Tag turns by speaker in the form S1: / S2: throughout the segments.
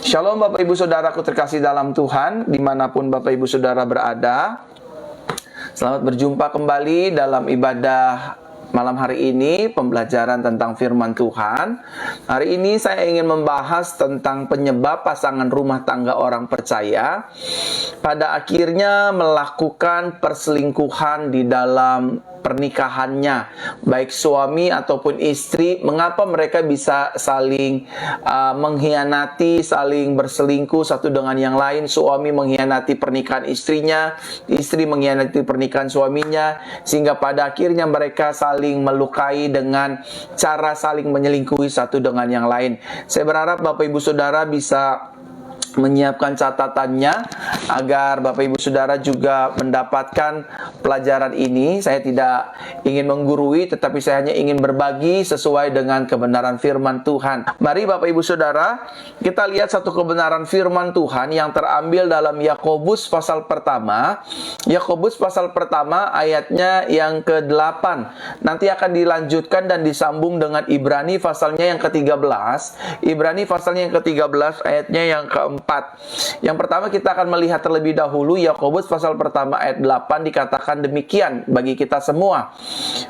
S1: Shalom Bapak Ibu Saudaraku terkasih dalam Tuhan, dimanapun Bapak Ibu Saudara berada. Selamat berjumpa kembali dalam ibadah malam hari ini, pembelajaran tentang firman Tuhan. Hari ini saya ingin membahas tentang penyebab pasangan rumah tangga orang percaya pada akhirnya melakukan perselingkuhan di dalam pernikahannya, baik suami ataupun istri. Mengapa mereka bisa saling mengkhianati, saling berselingkuh satu dengan yang lain? Suami mengkhianati pernikahan istrinya, istri mengkhianati pernikahan suaminya, sehingga pada akhirnya mereka saling melukai dengan cara saling menyelingkuhi satu dengan yang lain. Saya berharap Bapak Ibu Saudara bisa menyiapkan catatannya agar Bapak Ibu Saudara juga mendapatkan pelajaran ini. Saya tidak ingin menggurui, tetapi saya hanya ingin berbagi sesuai dengan kebenaran firman Tuhan. Mari Bapak Ibu Saudara, kita lihat satu kebenaran firman Tuhan yang terambil dalam Yakobus pasal pertama. Yakobus pasal pertama ayatnya yang ke-8. Nanti akan dilanjutkan dan disambung dengan Ibrani pasalnya yang ke-13. Ibrani pasalnya yang ke-13 ayatnya yang ke-4. Yang pertama kita akan melihat terlebih dahulu Yakobus pasal pertama ayat 8 dikatakan demikian bagi kita semua.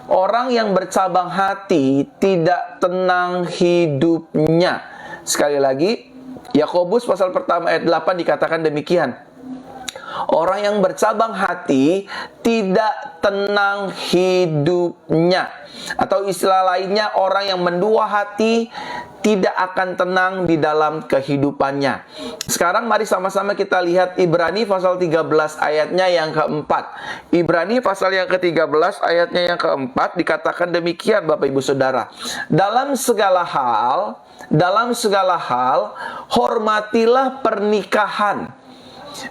S1: Orang yang bercabang hati tidak tenang hidupnya. Sekali lagi, Yakobus pasal pertama ayat 8 dikatakan demikian. Orang yang bercabang hati tidak tenang hidupnya. Atau istilah lainnya, orang yang mendua hati tidak akan tenang di dalam kehidupannya. Sekarang mari sama-sama kita lihat Ibrani pasal 13 ayatnya yang keempat. Ibrani pasal yang ke-13 ayatnya yang keempat dikatakan demikian Bapak Ibu Saudara. Dalam segala hal, hormatilah pernikahan.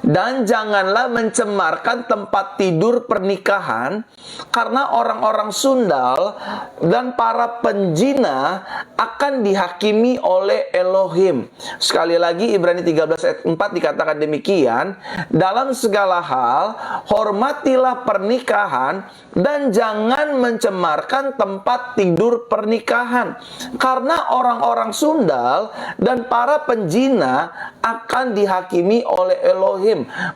S1: Dan janganlah mencemarkan tempat tidur pernikahan, karena orang-orang sundal dan para penjina akan dihakimi oleh Elohim. Sekali lagi Ibrani 13 ayat 4 dikatakan demikian. Dalam segala hal, hormatilah pernikahan dan jangan mencemarkan tempat tidur pernikahan, karena orang-orang sundal dan para penjina akan dihakimi oleh Elohim.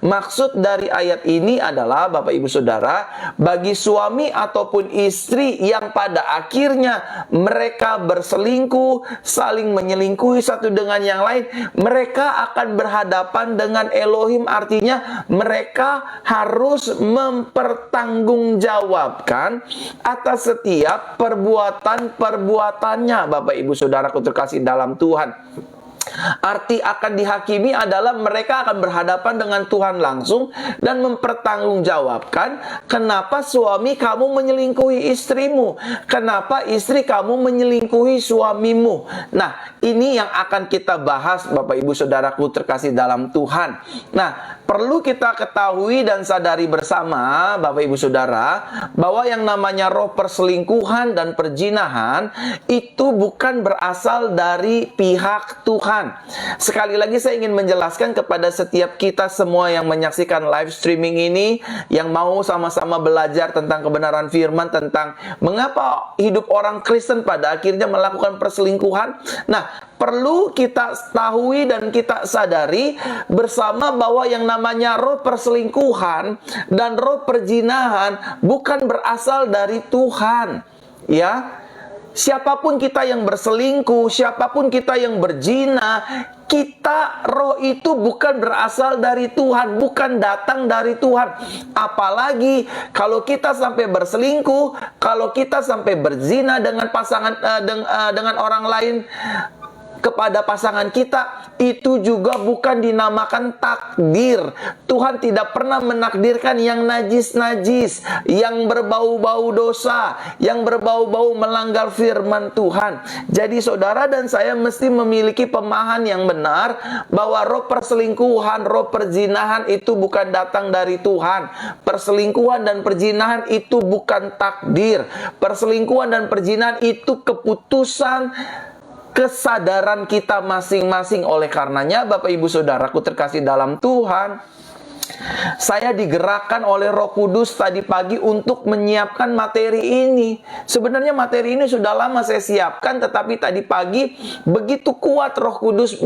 S1: Maksud dari ayat ini adalah Bapak Ibu Saudara, bagi suami ataupun istri yang pada akhirnya mereka berselingkuh, saling menyelingkuhi satu dengan yang lain, mereka akan berhadapan dengan Elohim. Artinya mereka harus mempertanggungjawabkan atas setiap perbuatan-perbuatannya. Bapak Ibu Saudaraku terkasih dalam Tuhan, arti akan dihakimi adalah mereka akan berhadapan dengan Tuhan langsung dan mempertanggungjawabkan kenapa suami kamu menyelingkuhi istrimu, kenapa istri kamu menyelingkuhi suamimu. Nah, ini yang akan kita bahas Bapak Ibu Saudaraku terkasih dalam Tuhan. Nah, perlu kita ketahui dan sadari bersama Bapak Ibu Saudara bahwa yang namanya roh perselingkuhan dan perjinahan itu bukan berasal dari pihak Tuhan. Sekali lagi saya ingin menjelaskan kepada setiap kita semua yang menyaksikan live streaming ini, yang mau sama-sama belajar tentang kebenaran firman, tentang mengapa hidup orang Kristen pada akhirnya melakukan perselingkuhan. Nah, perlu kita ketahui dan kita sadari bersama bahwa yang namanya roh perselingkuhan dan roh perjinahan bukan berasal dari Tuhan. Ya, siapapun kita yang berselingkuh, siapapun kita yang berzina, roh itu bukan berasal dari Tuhan, bukan datang dari Tuhan. Apalagi kalau kita sampai berselingkuh, kalau kita sampai berzina dengan dengan orang lain, kepada pasangan kita, itu juga bukan dinamakan takdir. Tuhan tidak pernah menakdirkan yang najis-najis, yang berbau-bau dosa, yang berbau-bau melanggar firman Tuhan. Jadi saudara dan saya mesti memiliki pemahaman yang benar bahwa roh perselingkuhan, roh perzinahan itu bukan datang dari Tuhan. Perselingkuhan dan perzinahan itu bukan takdir. Perselingkuhan dan perzinahan itu keputusan kesadaran kita masing-masing. Oleh karenanya Bapak Ibu Saudaraku terkasih dalam Tuhan, saya digerakkan oleh Roh Kudus tadi pagi untuk menyiapkan materi ini. Sebenarnya materi ini sudah lama saya siapkan, tetapi tadi pagi begitu kuat Roh Kudus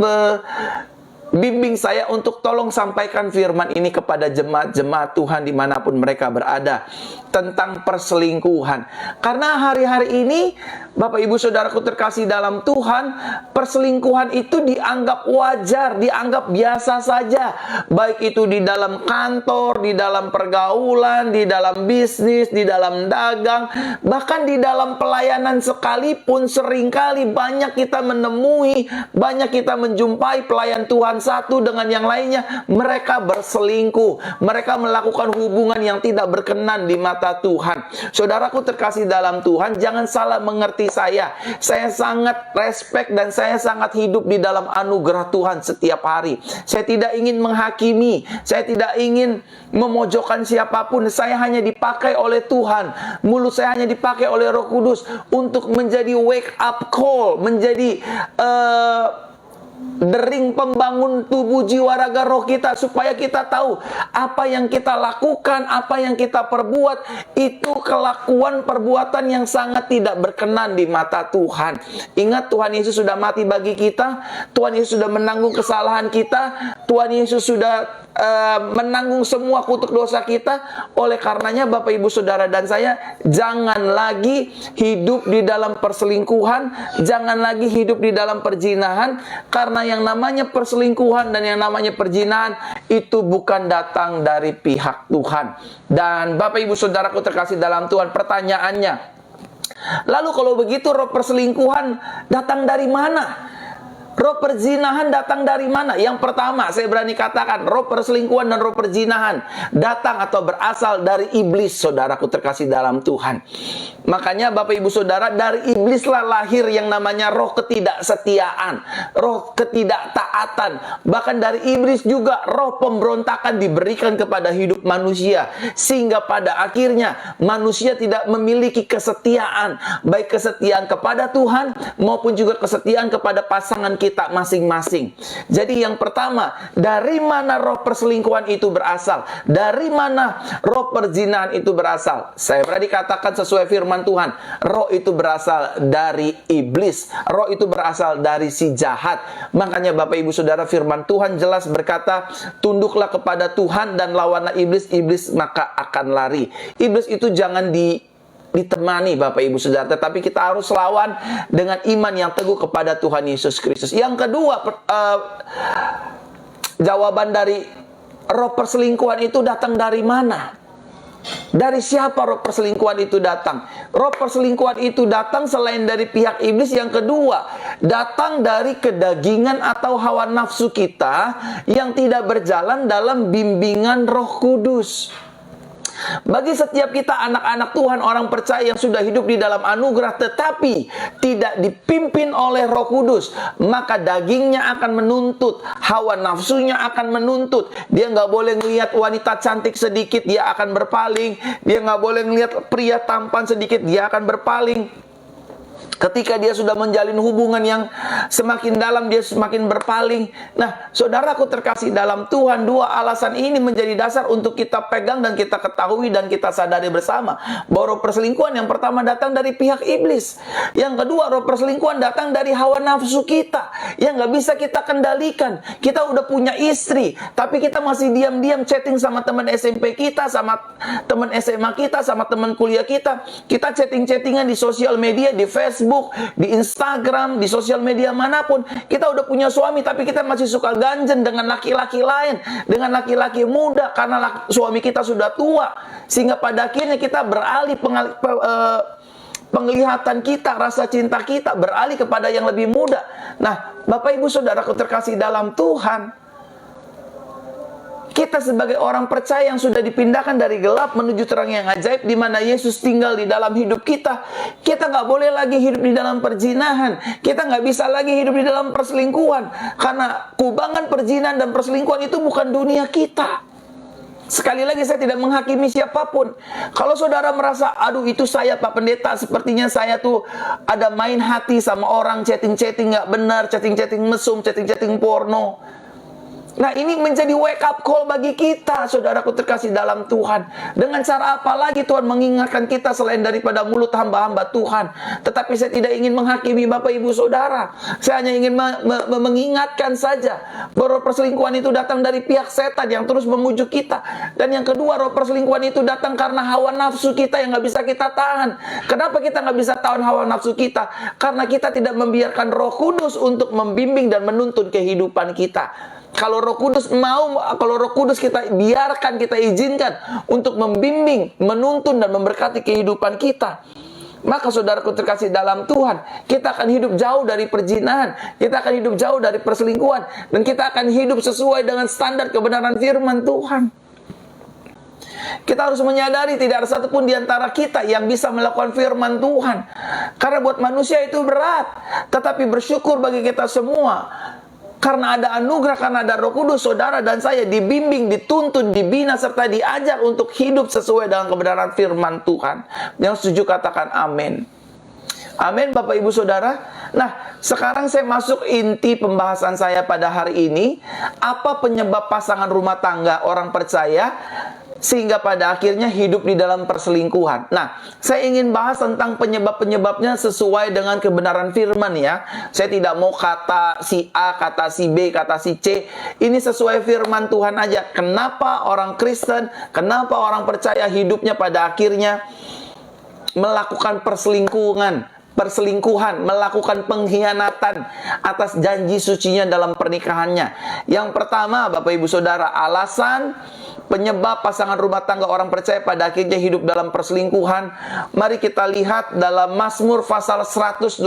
S1: bimbing saya untuk tolong sampaikan firman ini kepada jemaat-jemaat Tuhan dimanapun mereka berada, tentang perselingkuhan. Karena hari-hari ini, Bapak Ibu Saudaraku terkasih dalam Tuhan, perselingkuhan itu dianggap wajar, dianggap biasa saja. Baik itu di dalam kantor, di dalam pergaulan, di dalam bisnis, di dalam dagang, bahkan di dalam pelayanan sekalipun, seringkali banyak kita menemui, banyak kita menjumpai pelayan Tuhan satu dengan yang lainnya, mereka berselingkuh, mereka melakukan hubungan yang tidak berkenan di mata Tuhan. Saudaraku terkasih dalam Tuhan, jangan salah mengerti saya. Saya sangat respect dan saya sangat hidup di dalam anugerah Tuhan setiap hari. Saya tidak ingin menghakimi, saya tidak ingin memojokkan siapapun. Saya hanya dipakai oleh Tuhan. Mulut saya hanya dipakai oleh Roh Kudus untuk menjadi wake up call, menjadi dering pembangun tubuh jiwa raga roh kita, supaya kita tahu apa yang kita lakukan, apa yang kita perbuat itu kelakuan perbuatan yang sangat tidak berkenan di mata Tuhan. Ingat, Tuhan Yesus sudah mati bagi kita, Tuhan Yesus sudah menanggung kesalahan kita, Tuhan Yesus sudah menanggung semua kutuk dosa kita. Oleh karenanya Bapak Ibu Saudara dan saya, jangan lagi hidup di dalam perselingkuhan, jangan lagi hidup di dalam perzinahan. Karena yang namanya perselingkuhan dan yang namanya perzinahan itu bukan datang dari pihak Tuhan. Dan Bapak Ibu Saudaraku terkasih dalam Tuhan, pertanyaannya, lalu kalau begitu roh perselingkuhan datang dari mana? Roh perzinahan datang dari mana? Yang pertama, saya berani katakan, roh perselingkuhan dan roh perzinahan datang atau berasal dari iblis, saudaraku terkasih dalam Tuhan. Makanya Bapak Ibu Saudara, dari iblislah lahir yang namanya roh ketidaksetiaan, roh ketidaktaatan. Bahkan dari iblis juga roh pemberontakan diberikan kepada hidup manusia, sehingga pada akhirnya manusia tidak memiliki kesetiaan, baik kesetiaan kepada Tuhan maupun juga kesetiaan kepada pasangan kita masing-masing. Jadi yang pertama, dari mana roh perselingkuhan itu berasal? Dari mana roh perzinahan itu berasal? Saya berani katakan sesuai firman Tuhan, roh itu berasal dari iblis, roh itu berasal dari si jahat. Makanya Bapak Ibu Saudara, firman Tuhan jelas berkata, tunduklah kepada Tuhan dan lawanlah iblis, iblis maka akan lari. Iblis itu jangan ditemani Bapak Ibu Saudara, tetapi kita harus lawan dengan iman yang teguh kepada Tuhan Yesus Kristus. Yang kedua, jawaban dari roh perselingkuhan itu datang dari mana? Dari siapa roh perselingkuhan itu datang? Roh perselingkuhan itu datang selain dari pihak iblis. Yang kedua, datang dari kedagingan atau hawa nafsu kita yang tidak berjalan dalam bimbingan Roh Kudus. Bagi setiap kita anak-anak Tuhan, orang percaya yang sudah hidup di dalam anugerah tetapi tidak dipimpin oleh Roh Kudus, maka dagingnya akan menuntut, hawa nafsunya akan menuntut. Dia nggak boleh ngelihat wanita cantik sedikit, dia akan berpaling. Dia nggak boleh ngelihat pria tampan sedikit, dia akan berpaling. Ketika dia sudah menjalin hubungan yang semakin dalam, dia semakin berpaling. Nah, saudaraku terkasih dalam Tuhan, dua alasan ini menjadi dasar untuk kita pegang dan kita ketahui dan kita sadari bersama bahwa roh perselingkuhan yang pertama datang dari pihak iblis. Yang kedua, roh perselingkuhan datang dari hawa nafsu kita yang nggak bisa kita kendalikan. Kita udah punya istri, tapi kita masih diam-diam chatting sama teman SMP kita, sama teman SMA kita, sama teman kuliah kita. Kita chatting-chattingan di sosial media, di Facebook, di Instagram, di sosial media manapun. Kita udah punya suami, tapi kita masih suka ganjen dengan laki-laki lain, dengan laki-laki muda, karena suami kita sudah tua. Sehingga pada akhirnya kita beralih penglihatan kita, rasa cinta kita beralih kepada yang lebih muda. Nah, Bapak Ibu Saudaraku terkasih dalam Tuhan, kita sebagai orang percaya yang sudah dipindahkan dari gelap menuju terang yang ajaib, di mana Yesus tinggal di dalam hidup kita, kita nggak boleh lagi hidup di dalam perzinahan. Kita nggak bisa lagi hidup di dalam perselingkuhan, karena kubangan perzinahan dan perselingkuhan itu bukan dunia kita. Sekali lagi, saya tidak menghakimi siapapun. Kalau saudara merasa, aduh itu saya Pak Pendeta, sepertinya saya tuh ada main hati sama orang, chatting-chatting nggak benar, chatting-chatting mesum, chatting-chatting porno. Nah, ini menjadi wake up call bagi kita, saudaraku terkasih dalam Tuhan. Dengan cara apa lagi Tuhan mengingatkan kita selain daripada mulut hamba-hamba Tuhan? Tetapi saya tidak ingin menghakimi Bapak Ibu Saudara. Saya hanya ingin mengingatkan saja bahwa roh perselingkuhan itu datang dari pihak setan yang terus memujuk kita. Dan yang kedua, roh perselingkuhan itu datang karena hawa nafsu kita yang nggak bisa kita tahan. Kenapa kita nggak bisa tahan hawa nafsu kita? Karena kita tidak membiarkan Roh Kudus untuk membimbing dan menuntun kehidupan kita. Kalau Roh Kudus kita biarkan, kita izinkan untuk membimbing, menuntun dan memberkati kehidupan kita, maka saudaraku terkasih dalam Tuhan, kita akan hidup jauh dari perzinahan, kita akan hidup jauh dari perselingkuhan, dan kita akan hidup sesuai dengan standar kebenaran firman Tuhan. Kita harus menyadari tidak ada satupun di antara kita yang bisa melakukan firman Tuhan, karena buat manusia itu berat. Tetapi bersyukur bagi kita semua, karena ada anugerah, karena ada Roh Kudus, saudara dan saya dibimbing, dituntun, dibina, serta diajar untuk hidup sesuai dengan kebenaran firman Tuhan. Yang setuju katakan amin. Amin, Bapak Ibu Saudara. Nah, sekarang saya masuk inti pembahasan saya pada hari ini. Apa penyebab pasangan rumah tangga orang percaya sehingga pada akhirnya hidup di dalam perselingkuhan? Nah, saya ingin bahas tentang penyebab-penyebabnya sesuai dengan kebenaran firman ya. Saya tidak mau kata si A, kata si B, kata si C. Ini sesuai firman Tuhan aja. Kenapa orang Kristen, kenapa orang percaya hidupnya pada akhirnya melakukan perselingkuhan, melakukan pengkhianatan atas janji sucinya dalam pernikahannya. Yang pertama, Bapak Ibu Saudara, alasan penyebab pasangan rumah tangga orang percaya pada akhirnya hidup dalam perselingkuhan. Mari kita lihat dalam Mazmur pasal 127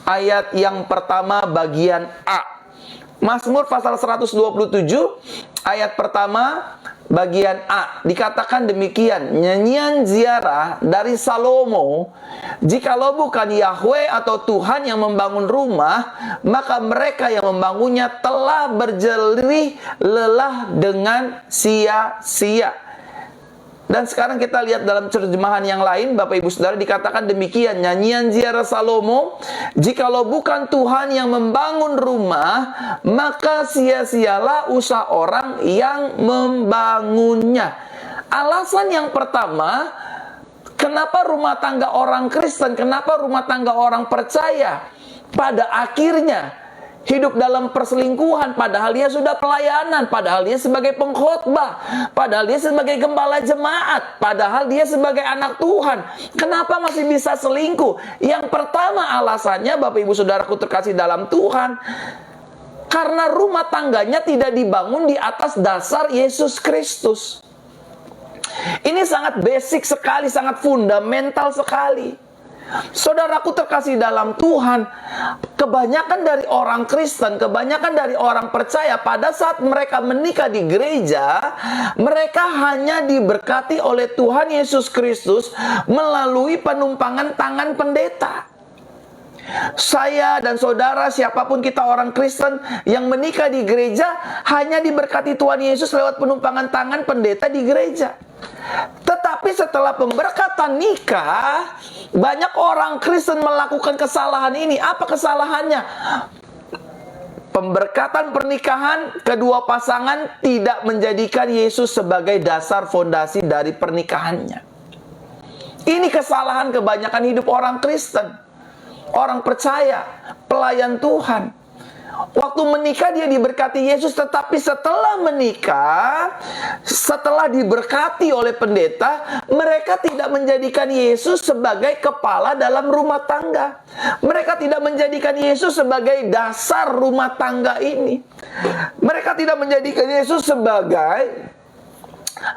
S1: ayat yang pertama bagian A. Mazmur pasal 127 ayat pertama bagian A, dikatakan demikian, nyanyian ziarah dari Salomo, jikalau bukan Yahweh atau Tuhan yang membangun rumah, maka mereka yang membangunnya telah berjelih lelah dengan sia-sia. Dan sekarang kita lihat dalam terjemahan yang lain, Bapak Ibu Saudara, dikatakan demikian, nyanyian ziarah Salomo, jikalau bukan Tuhan yang membangun rumah, maka sia-sialah usaha orang yang membangunnya. Alasan yang pertama, kenapa rumah tangga orang Kristen, kenapa rumah tangga orang percaya pada akhirnya hidup dalam perselingkuhan, padahal dia sudah pelayanan, padahal dia sebagai pengkhotbah, padahal dia sebagai gembala jemaat, padahal dia sebagai anak Tuhan. Kenapa masih bisa selingkuh? Yang pertama alasannya, Bapak Ibu Saudaraku terkasih dalam Tuhan, karena rumah tangganya tidak dibangun di atas dasar Yesus Kristus. Ini sangat basic sekali, sangat fundamental sekali. Saudaraku terkasih dalam Tuhan, kebanyakan dari orang Kristen, kebanyakan dari orang percaya pada saat mereka menikah di gereja, mereka hanya diberkati oleh Tuhan Yesus Kristus melalui penumpangan tangan pendeta. Saya dan saudara, siapapun kita orang Kristen yang menikah di gereja, hanya diberkati Tuhan Yesus lewat penumpangan tangan pendeta di gereja. Tetapi setelah pemberkatan nikah, banyak orang Kristen melakukan kesalahan ini. Apa kesalahannya? Pemberkatan pernikahan kedua pasangan tidak menjadikan Yesus sebagai dasar fondasi dari pernikahannya. Ini kesalahan kebanyakan hidup orang Kristen, orang percaya, pelayan Tuhan. Waktu menikah dia diberkati Yesus, tetapi setelah menikah, setelah diberkati oleh pendeta, mereka tidak menjadikan Yesus sebagai kepala dalam rumah tangga. Mereka tidak menjadikan Yesus sebagai dasar rumah tangga ini. Mereka tidak menjadikan Yesus sebagai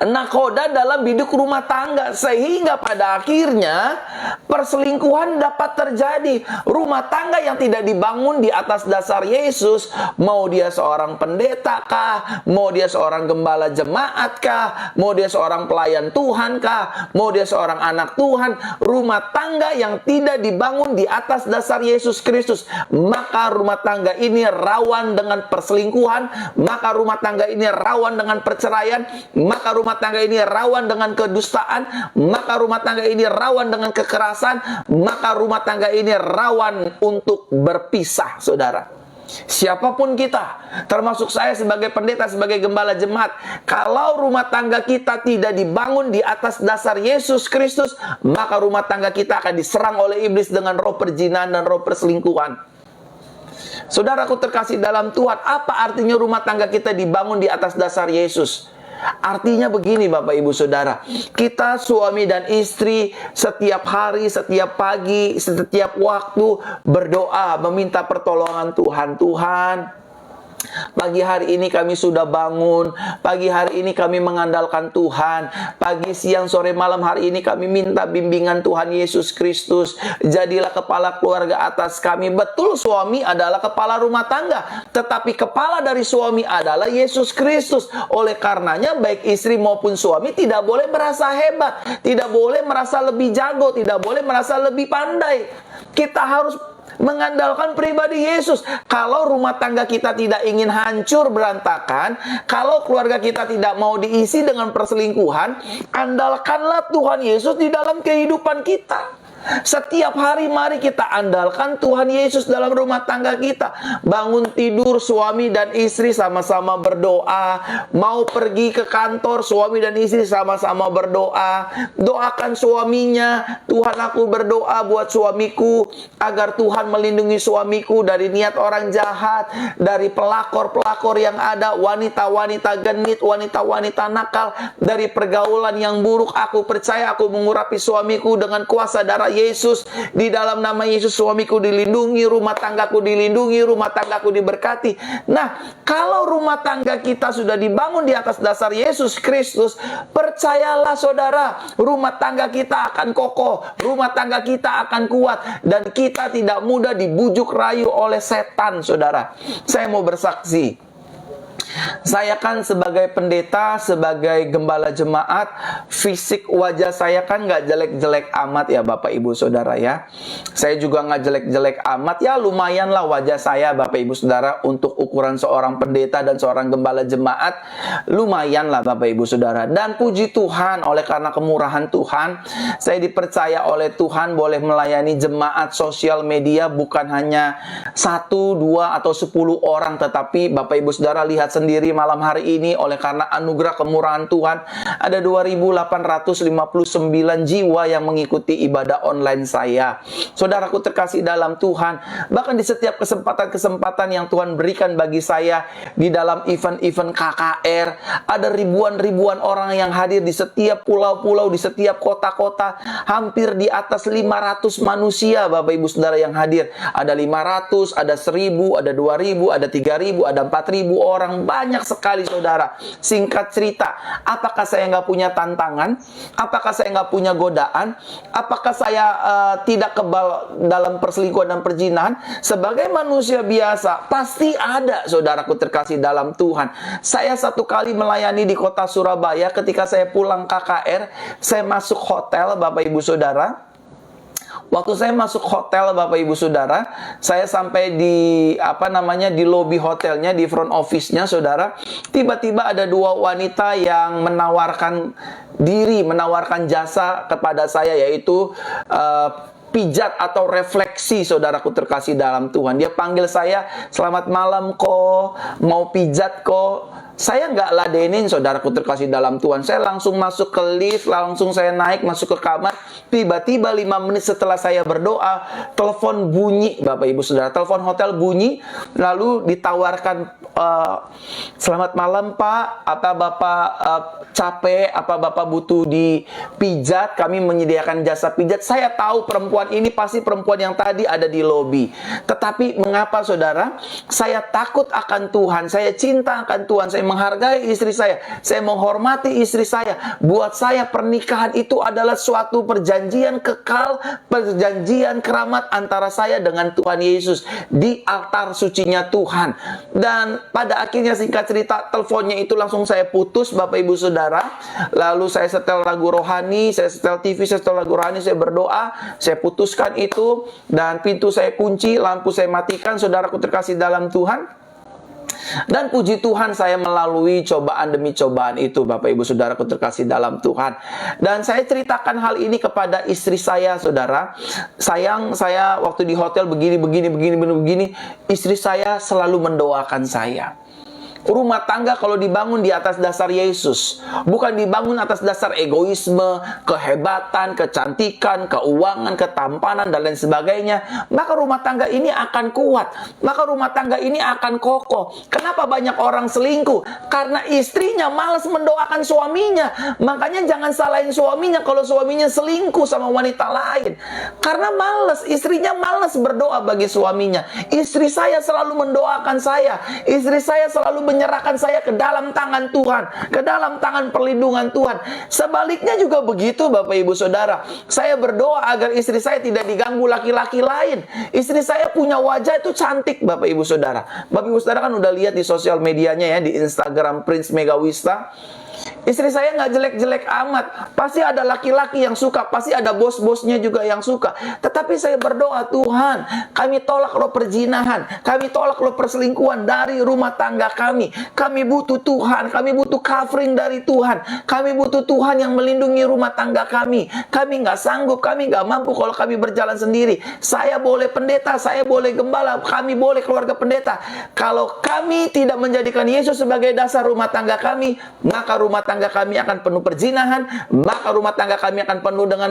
S1: nakoda dalam hidup rumah tangga, sehingga pada akhirnya perselingkuhan dapat terjadi. Rumah tangga yang tidak dibangun di atas dasar Yesus, mau dia seorang pendeta kah, mau dia seorang gembala jemaat kah, mau dia seorang pelayan Tuhan kah, mau dia seorang anak Tuhan, rumah tangga yang tidak dibangun di atas dasar Yesus Kristus, maka rumah tangga ini rawan dengan perselingkuhan, maka rumah tangga ini rawan dengan perceraian, maka rumah tangga ini rawan dengan kedustaan, maka rumah tangga ini rawan dengan kekerasan, maka rumah tangga ini rawan untuk berpisah, saudara. Siapapun kita, termasuk saya sebagai pendeta, sebagai gembala jemaat, kalau rumah tangga kita tidak dibangun di atas dasar Yesus Kristus, maka rumah tangga kita akan diserang oleh iblis dengan roh perzinahan dan roh perselingkuhan. Saudaraku terkasih dalam Tuhan, apa artinya rumah tangga kita dibangun di atas dasar Yesus? Artinya begini Bapak Ibu Saudara, kita suami dan istri setiap hari, setiap pagi, setiap waktu berdoa meminta pertolongan Tuhan. Tuhan, pagi hari ini kami sudah bangun, pagi hari ini kami mengandalkan Tuhan, pagi, siang, sore, malam hari ini kami minta bimbingan Tuhan Yesus Kristus. Jadilah kepala keluarga atas kami. Betul, suami adalah kepala rumah tangga, tetapi kepala dari suami adalah Yesus Kristus. Oleh karenanya baik istri maupun suami tidak boleh merasa hebat, tidak boleh merasa lebih jago, tidak boleh merasa lebih pandai. Kita harus mengandalkan pribadi Yesus. Kalau rumah tangga kita tidak ingin hancur berantakan, kalau keluarga kita tidak mau diisi dengan perselingkuhan, andalkanlah Tuhan Yesus di dalam kehidupan kita. Setiap hari mari kita andalkan Tuhan Yesus dalam rumah tangga kita. Bangun tidur suami dan istri sama-sama berdoa. Mau pergi ke kantor suami dan istri sama-sama berdoa. Doakan suaminya, Tuhan aku berdoa buat suamiku agar Tuhan melindungi suamiku dari niat orang jahat, dari pelakor-pelakor yang ada, wanita-wanita genit, wanita-wanita nakal, dari pergaulan yang buruk. Aku percaya aku mengurapi suamiku dengan kuasa darah Yesus. Di dalam nama Yesus suamiku dilindungi, rumah tanggaku dilindungi, rumah tanggaku diberkati. Nah, kalau rumah tangga kita sudah dibangun di atas dasar Yesus Kristus, percayalah saudara, rumah tangga kita akan kokoh, rumah tangga kita akan kuat, dan kita tidak mudah dibujuk rayu oleh setan, saudara. Saya mau bersaksi. Saya kan sebagai pendeta, sebagai gembala jemaat, fisik wajah saya kan nggak jelek-jelek amat ya Bapak Ibu Saudara ya. Saya juga nggak jelek-jelek amat ya, lumayan lah wajah saya Bapak Ibu Saudara untuk ukuran seorang pendeta dan seorang gembala jemaat, lumayan lah Bapak Ibu Saudara. Dan puji Tuhan, oleh karena kemurahan Tuhan, saya dipercaya oleh Tuhan boleh melayani jemaat sosial media bukan hanya 1, 2, atau 10 orang, tetapi Bapak Ibu Saudara lihat sendiri malam hari ini, oleh karena anugerah kemurahan Tuhan, ada 2.859 jiwa yang mengikuti ibadah online saya. Saudaraku terkasih dalam Tuhan, bahkan di setiap kesempatan-kesempatan yang Tuhan berikan bagi saya, di dalam event-event KKR, ada ribuan-ribuan orang yang hadir di setiap pulau-pulau, di setiap kota-kota, hampir di atas 500 manusia Bapak Ibu Saudara yang hadir. Ada 500, ada 1.000, ada 2.000, ada 3.000, ada 4.000 orang. Banyak sekali saudara. Singkat cerita, apakah saya nggak punya tantangan? Apakah saya nggak punya godaan? Apakah saya tidak kebal dalam perselingkuhan dan perzinahan? Sebagai manusia biasa, pasti ada saudaraku terkasih dalam Tuhan. Saya satu kali melayani di kota Surabaya. Ketika saya pulang KKR, saya masuk hotel Bapak Ibu Saudara. Waktu saya masuk hotel Bapak Ibu Saudara, saya sampai di di lobi hotelnya, di front office-nya saudara, tiba-tiba ada 2 wanita yang menawarkan diri, menawarkan jasa kepada saya, yaitu pijat atau refleksi saudaraku terkasih dalam Tuhan. Dia panggil saya, "Selamat malam kok, mau pijat kok." Saya nggak ladenin saudaraku terkasih dalam Tuhan. Saya langsung masuk ke lift, langsung saya naik masuk ke kamar. Tiba-tiba 5 menit setelah saya berdoa, telepon bunyi Bapak Ibu Saudara. Telepon hotel bunyi, lalu ditawarkan, "Selamat malam Pak, apa Bapak capek? Apa Bapak butuh dipijat? Kami menyediakan jasa pijat." Saya tahu perempuan ini pasti perempuan yang tadi ada di lobi. Tetapi mengapa saudara? Saya takut akan Tuhan, saya cinta akan Tuhan, saya menghargai istri saya menghormati istri saya. Buat saya pernikahan itu adalah suatu perjanjian kekal, perjanjian keramat antara saya dengan Tuhan Yesus di altar sucinya Tuhan. Dan pada akhirnya singkat cerita, teleponnya itu langsung saya putus Bapak Ibu Saudara. Lalu saya setel lagu rohani, saya setel TV, saya setel lagu rohani, saya berdoa, saya putuskan itu, dan pintu saya kunci, lampu saya matikan saudaraku terkasih dalam Tuhan. Dan puji Tuhan saya melalui cobaan demi cobaan itu, Bapak Ibu Saudaraku terkasih dalam Tuhan. Dan saya ceritakan hal ini kepada istri saya, saudara. Sayang, saya waktu di hotel begini. Istri saya selalu mendoakan saya. Rumah tangga kalau dibangun di atas dasar Yesus, bukan dibangun atas dasar egoisme, kehebatan, kecantikan, keuangan, ketampanan, dan lain sebagainya, maka rumah tangga ini akan kuat, maka rumah tangga ini akan kokoh. Kenapa banyak orang selingkuh? Karena istrinya malas mendoakan suaminya. Makanya jangan salahin suaminya kalau suaminya selingkuh sama wanita lain. Karena malas, istrinya malas berdoa bagi suaminya. Istri saya selalu mendoakan saya. Istri saya selalu menyerahkan saya ke dalam tangan Tuhan, ke dalam tangan perlindungan Tuhan. Sebaliknya juga begitu, Bapak Ibu Saudara. Saya berdoa agar istri saya tidak diganggu laki-laki lain. Istri saya punya wajah itu cantik, Bapak Ibu Saudara. Bapak Ibu Saudara kan udah lihat di sosial medianya ya, di Instagram Prince Megawista. Istri saya nggak jelek-jelek amat. Pasti ada laki-laki yang suka, pasti ada bos-bosnya juga yang suka. Tetapi saya berdoa, Tuhan, kami tolak roh perzinahan, kami tolak roh perselingkuhan dari rumah tangga kami. Kami butuh Tuhan, kami butuh covering dari Tuhan. Kami butuh Tuhan yang melindungi rumah tangga kami. Kami nggak sanggup, kami nggak mampu kalau kami berjalan sendiri. Saya boleh pendeta, saya boleh gembala, kami boleh keluarga pendeta. Kalau kami tidak menjadikan Yesus sebagai dasar rumah tangga kami, maka rumah tangga kami akan penuh perzinahan, maka rumah tangga kami akan penuh dengan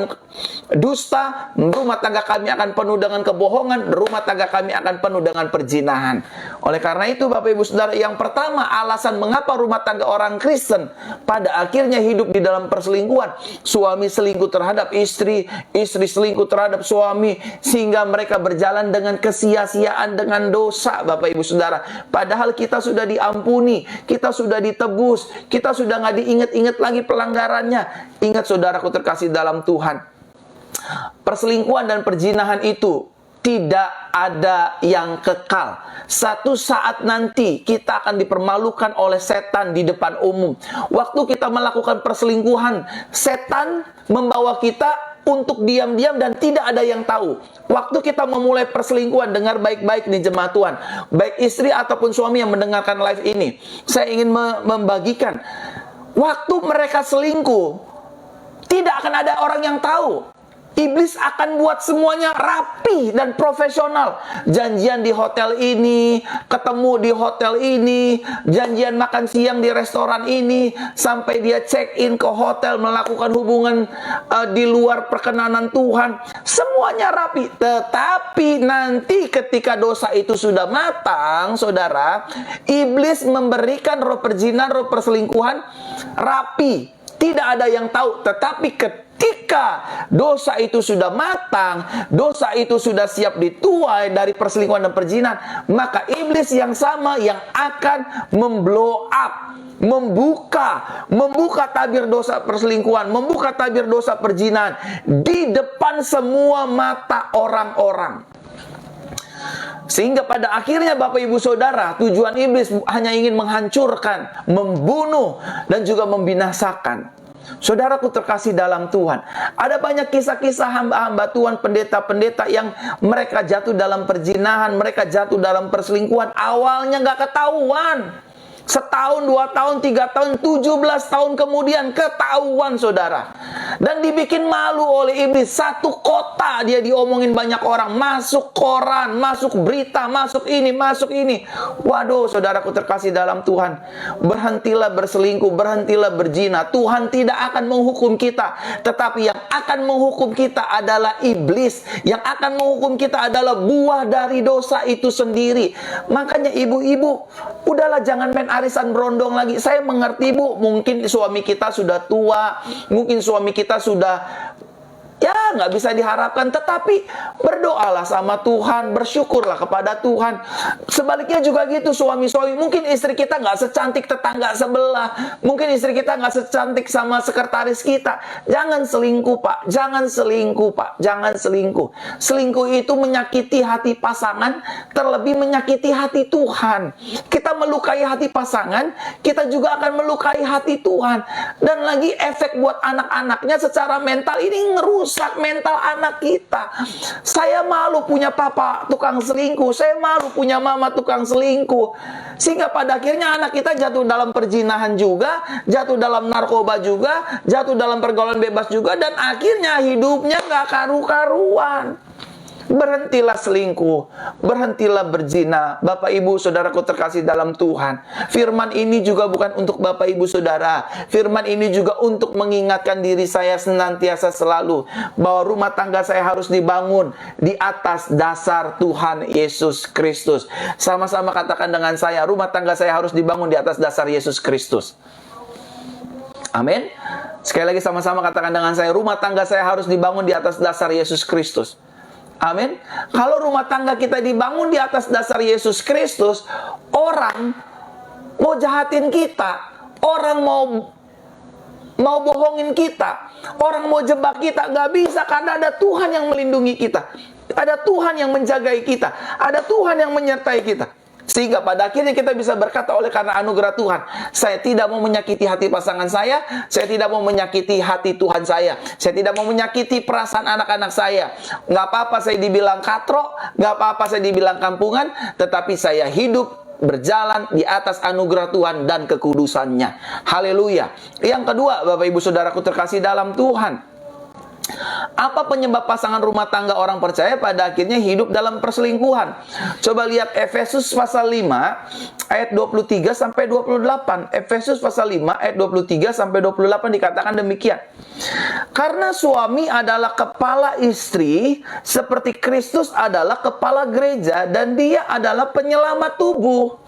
S1: dusta, rumah tangga kami akan penuh dengan kebohongan, rumah tangga kami akan penuh dengan perzinahan. Oleh karena itu, Bapak Ibu Saudara, yang pertama alasan mengapa rumah tangga orang Kristen pada akhirnya hidup di dalam perselingkuhan. Suami selingkuh terhadap istri, istri selingkuh terhadap suami, sehingga mereka berjalan dengan kesia-siaan, dengan dosa, Bapak Ibu Saudara. Padahal kita sudah diampuni, kita sudah ditebus, kita sudah nggak diingat-ingat lagi pelanggarannya. Ingat, saudaraku terkasih dalam Tuhan, perselingkuhan dan perzinahan itu tidak ada yang kekal. Satu saat nanti kita akan dipermalukan oleh setan di depan umum. Waktu kita melakukan perselingkuhan, setan membawa kita untuk diam-diam dan tidak ada yang tahu. Waktu kita memulai perselingkuhan, dengar baik-baik nih jemaat Tuhan, baik istri ataupun suami yang mendengarkan live ini, saya ingin membagikan, waktu mereka selingkuh, tidak akan ada orang yang tahu. Iblis akan buat semuanya rapi dan profesional. Janjian di hotel ini, ketemu di hotel ini, janjian makan siang di restoran ini, sampai dia check in ke hotel, melakukan hubungan di luar perkenanan Tuhan. Semuanya rapi. Tetapi nanti ketika dosa itu sudah matang, saudara, iblis memberikan roh perzinahan, roh perselingkuhan rapi. Tidak ada yang tahu. Tetapi ketika dosa itu sudah matang, dosa itu sudah siap dituai dari perselingkuhan dan perzinahan, maka iblis yang sama yang akan memblow up, membuka tabir dosa perselingkuhan, membuka tabir dosa perzinahan di depan semua mata orang-orang. Sehingga pada akhirnya, Bapak Ibu Saudara, tujuan iblis hanya ingin menghancurkan, membunuh, dan juga membinasakan. Saudaraku terkasih dalam Tuhan, ada banyak kisah-kisah hamba-hamba Tuhan, pendeta-pendeta yang mereka jatuh dalam perzinahan, mereka jatuh dalam perselingkuhan. Awalnya nggak ketahuan. Setahun, 2 tahun, 3 tahun, 17 tahun kemudian ketahuan, saudara. Dan dibikin malu oleh iblis. Satu kota dia diomongin banyak orang. Masuk koran, masuk berita, masuk ini, masuk ini. Waduh, saudaraku terkasih dalam Tuhan, berhentilah berselingkuh, berhentilah berzina. Tuhan tidak akan menghukum kita. Tetapi yang akan menghukum kita adalah iblis. Yang akan menghukum kita adalah buah dari dosa itu sendiri. Makanya ibu-ibu, udahlah jangan main arisan berondong lagi. Saya mengerti, Bu, mungkin suami kita sudah tua, mungkin suami kita sudah ya nggak bisa diharapkan, tetapi berdoalah sama Tuhan, bersyukurlah kepada Tuhan. Sebaliknya juga gitu, suami-suami, mungkin istri kita nggak secantik tetangga sebelah, mungkin istri kita nggak secantik sama sekretaris kita. Jangan selingkuh, Pak, jangan selingkuh, Pak, jangan selingkuh. Selingkuh itu menyakiti hati pasangan, terlebih menyakiti hati Tuhan. Kita melukai hati pasangan, kita juga akan melukai hati Tuhan. Dan lagi efek buat anak-anaknya secara mental ini ngerusak mental anak kita. Saya malu punya papa tukang selingkuh, saya malu punya mama tukang selingkuh. Sehingga pada akhirnya anak kita jatuh dalam perzinahan juga, jatuh dalam narkoba juga, jatuh dalam pergaulan bebas juga, dan akhirnya hidupnya nggak karu-karuan. Berhentilah selingkuh, berhentilah berzina. Bapak ibu saudaraku terkasih dalam Tuhan, firman ini juga bukan untuk bapak ibu saudara. Firman ini juga untuk mengingatkan diri saya senantiasa selalu bahwa rumah tangga saya harus dibangun di atas dasar Tuhan Yesus Kristus. Sama-sama katakan dengan saya, rumah tangga saya harus dibangun di atas dasar Yesus Kristus. Amin. Sekali lagi sama-sama katakan dengan saya, rumah tangga saya harus dibangun di atas dasar Yesus Kristus. Amin. Kalau rumah tangga kita dibangun di atas dasar Yesus Kristus, orang mau jahatin kita, orang mau bohongin kita, orang mau jebak kita, nggak bisa, karena ada Tuhan yang melindungi kita, ada Tuhan yang menjagai kita, ada Tuhan yang menyertai kita. Sehingga pada akhirnya kita bisa berkata, oleh karena anugerah Tuhan, saya tidak mau menyakiti hati pasangan saya tidak mau menyakiti hati Tuhan saya tidak mau menyakiti perasaan anak-anak saya. Nggak apa-apa saya dibilang katro, nggak apa-apa saya dibilang kampungan, tetapi saya hidup berjalan di atas anugerah Tuhan dan kekudusannya. Haleluya. Yang kedua, Bapak Ibu Saudaraku terkasih dalam Tuhan, apa penyebab pasangan rumah tangga orang percaya pada akhirnya hidup dalam perselingkuhan? Coba lihat Efesus pasal 5 ayat 23 sampai 28. Efesus pasal 5 ayat 23 sampai 28 dikatakan demikian. Karena suami adalah kepala istri, seperti Kristus adalah kepala gereja, dan dia adalah penyelamat tubuh.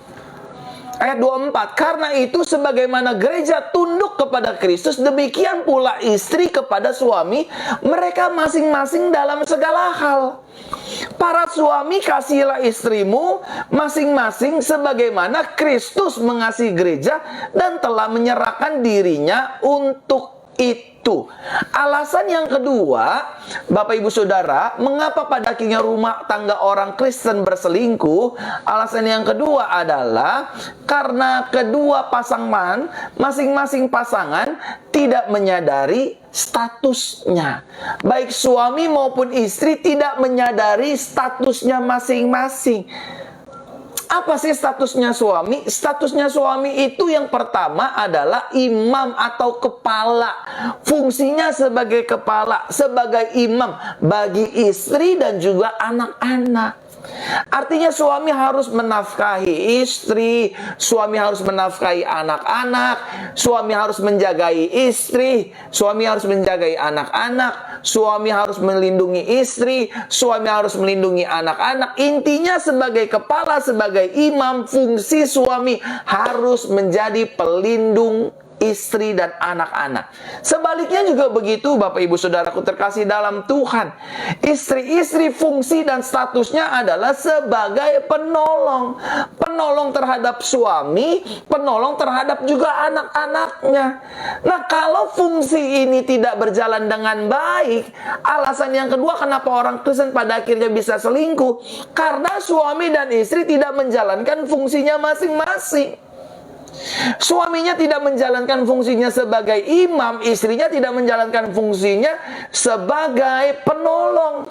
S1: Ayat 24, karena itu sebagaimana gereja tunduk kepada Kristus, demikian pula istri kepada suami, mereka masing-masing dalam segala hal. Para suami, kasihilah istrimu masing-masing sebagaimana Kristus mengasihi gereja dan telah menyerahkan dirinya untuk itu. Alasan yang kedua, Bapak Ibu Saudara, mengapa pada akhirnya rumah tangga orang Kristen berselingkuh? Alasan yang kedua adalah karena kedua pasangan, masing-masing pasangan tidak menyadari statusnya. Baik suami maupun istri tidak menyadari statusnya masing-masing. Apa sih statusnya suami? Statusnya suami itu yang pertama adalah imam atau kepala. Fungsinya sebagai kepala, sebagai imam bagi istri dan juga anak-anak. Artinya suami harus menafkahi istri, suami harus menafkahi anak-anak, suami harus menjagai istri, suami harus menjagai anak-anak, suami harus melindungi istri, suami harus melindungi anak-anak. Intinya sebagai kepala, sebagai imam, fungsi suami harus menjadi pelindung istri dan anak-anak. Sebaliknya juga begitu, Bapak Ibu Saudaraku terkasih dalam Tuhan. Istri-istri fungsi dan statusnya adalah sebagai penolong. Penolong terhadap suami, penolong terhadap juga anak-anaknya. Nah, kalau fungsi ini tidak berjalan dengan baik, alasan yang kedua kenapa orang Kristen pada akhirnya bisa selingkuh, karena suami dan istri tidak menjalankan fungsinya masing-masing. Suaminya tidak menjalankan fungsinya sebagai imam, istrinya tidak menjalankan fungsinya sebagai penolong.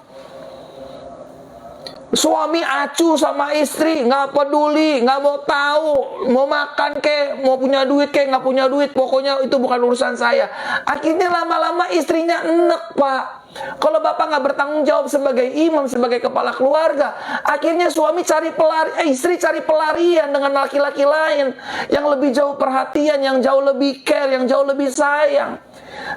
S1: Suami acuh sama istri, nggak peduli, nggak mau tahu, mau makan kek, mau punya duit kek, nggak punya duit, pokoknya itu bukan urusan saya. Akhirnya lama-lama istrinya enek, Pak. Kalau bapak nggak bertanggung jawab sebagai imam, sebagai kepala keluarga, akhirnya suami istri cari pelarian dengan laki-laki lain yang lebih jauh perhatian, yang jauh lebih care, yang jauh lebih sayang.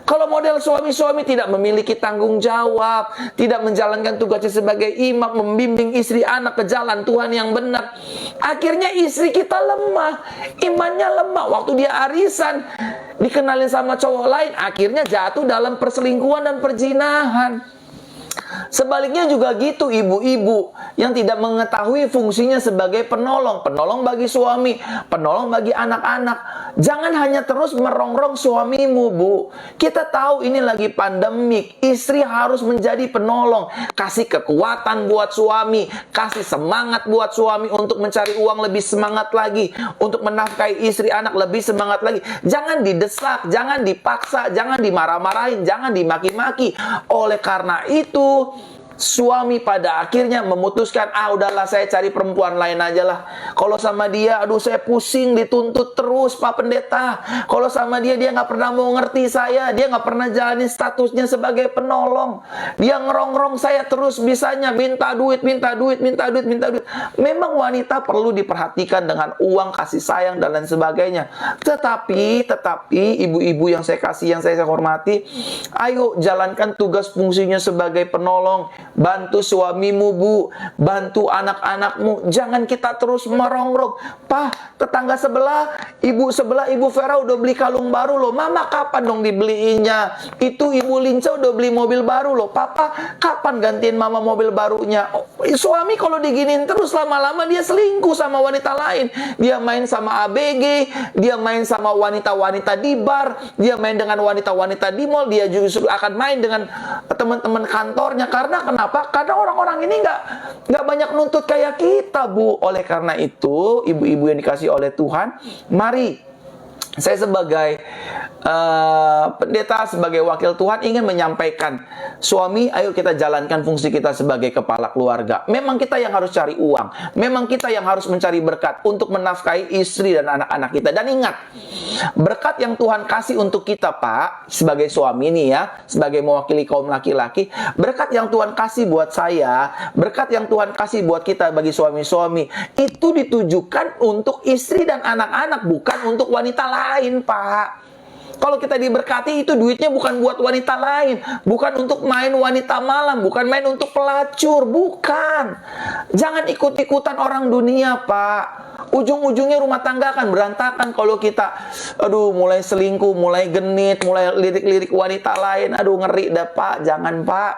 S1: Kalau model suami-suami tidak memiliki tanggung jawab, tidak menjalankan tugasnya sebagai imam, membimbing istri anak ke jalan Tuhan yang benar, akhirnya istri kita lemah, imannya lemah. Waktu dia arisan, dikenalin sama cowok lain, akhirnya jatuh dalam perselingkuhan dan perzinahan. Sebaliknya juga gitu, ibu-ibu yang tidak mengetahui fungsinya sebagai penolong bagi suami, penolong bagi anak-anak. Jangan hanya terus merongrong suamimu, Bu. Kita tahu ini lagi pandemik. Istri harus menjadi penolong. Kasih kekuatan buat suami. Kasih semangat buat suami untuk mencari uang lebih semangat lagi. Untuk menafkahi istri anak lebih semangat lagi. Jangan didesak, jangan dipaksa, jangan dimarah-marahin, jangan dimaki-maki. Oleh karena itu, suami pada akhirnya memutuskan, udahlah saya cari perempuan lain aja lah. Kalau sama dia, aduh saya pusing dituntut terus Pak Pendeta. Kalau sama dia, dia nggak pernah mau ngerti saya. Dia nggak pernah jalanin statusnya sebagai penolong. Dia ngerongrong saya terus bisanya, minta duit, minta duit, minta duit, minta duit. Memang wanita perlu diperhatikan dengan uang, kasih sayang, dan lain sebagainya. Tetapi ibu-ibu yang saya kasih, yang saya hormati, ayo jalankan tugas fungsinya sebagai penolong. Bantu suamimu, Bu. Bantu anak-anakmu. Jangan kita terus merongrong. Pak, tetangga sebelah, Ibu Vera udah beli kalung baru loh. Mama kapan dong dibeliinnya? Itu Ibu Linca udah beli mobil baru loh. Papa, kapan gantiin Mama mobil barunya? Suami kalau diginiin terus, lama-lama dia selingkuh sama wanita lain. Dia main sama ABG, dia main sama wanita-wanita di bar, dia main dengan wanita-wanita di mall, dia justru akan main dengan teman-teman kantornya. Karena kenapa? Karena orang-orang ini nggak banyak nuntut kayak kita, Bu. Oleh karena itu, ibu-ibu yang dikasih oleh Tuhan, mari saya sebagai pendeta, sebagai wakil Tuhan ingin menyampaikan, suami, ayo kita jalankan fungsi kita sebagai kepala keluarga. Memang kita yang harus cari uang, memang kita yang harus mencari berkat untuk menafkahi istri dan anak-anak kita. Dan ingat, berkat yang Tuhan kasih untuk kita, Pak, sebagai suami nih ya, sebagai mewakili kaum laki-laki, berkat yang Tuhan kasih buat saya, berkat yang Tuhan kasih buat kita bagi suami-suami, itu ditujukan untuk istri dan anak-anak, bukan untuk wanita lain, Pak. Kalau kita diberkati, itu duitnya bukan buat wanita lain, bukan untuk main wanita malam, bukan main untuk pelacur, bukan. Jangan ikut-ikutan orang dunia, Pak. Ujung-ujungnya rumah tangga akan berantakan kalau kita, mulai selingkuh, mulai genit, mulai lirik-lirik wanita lain. Ngeri dah, Pak. Jangan, Pak.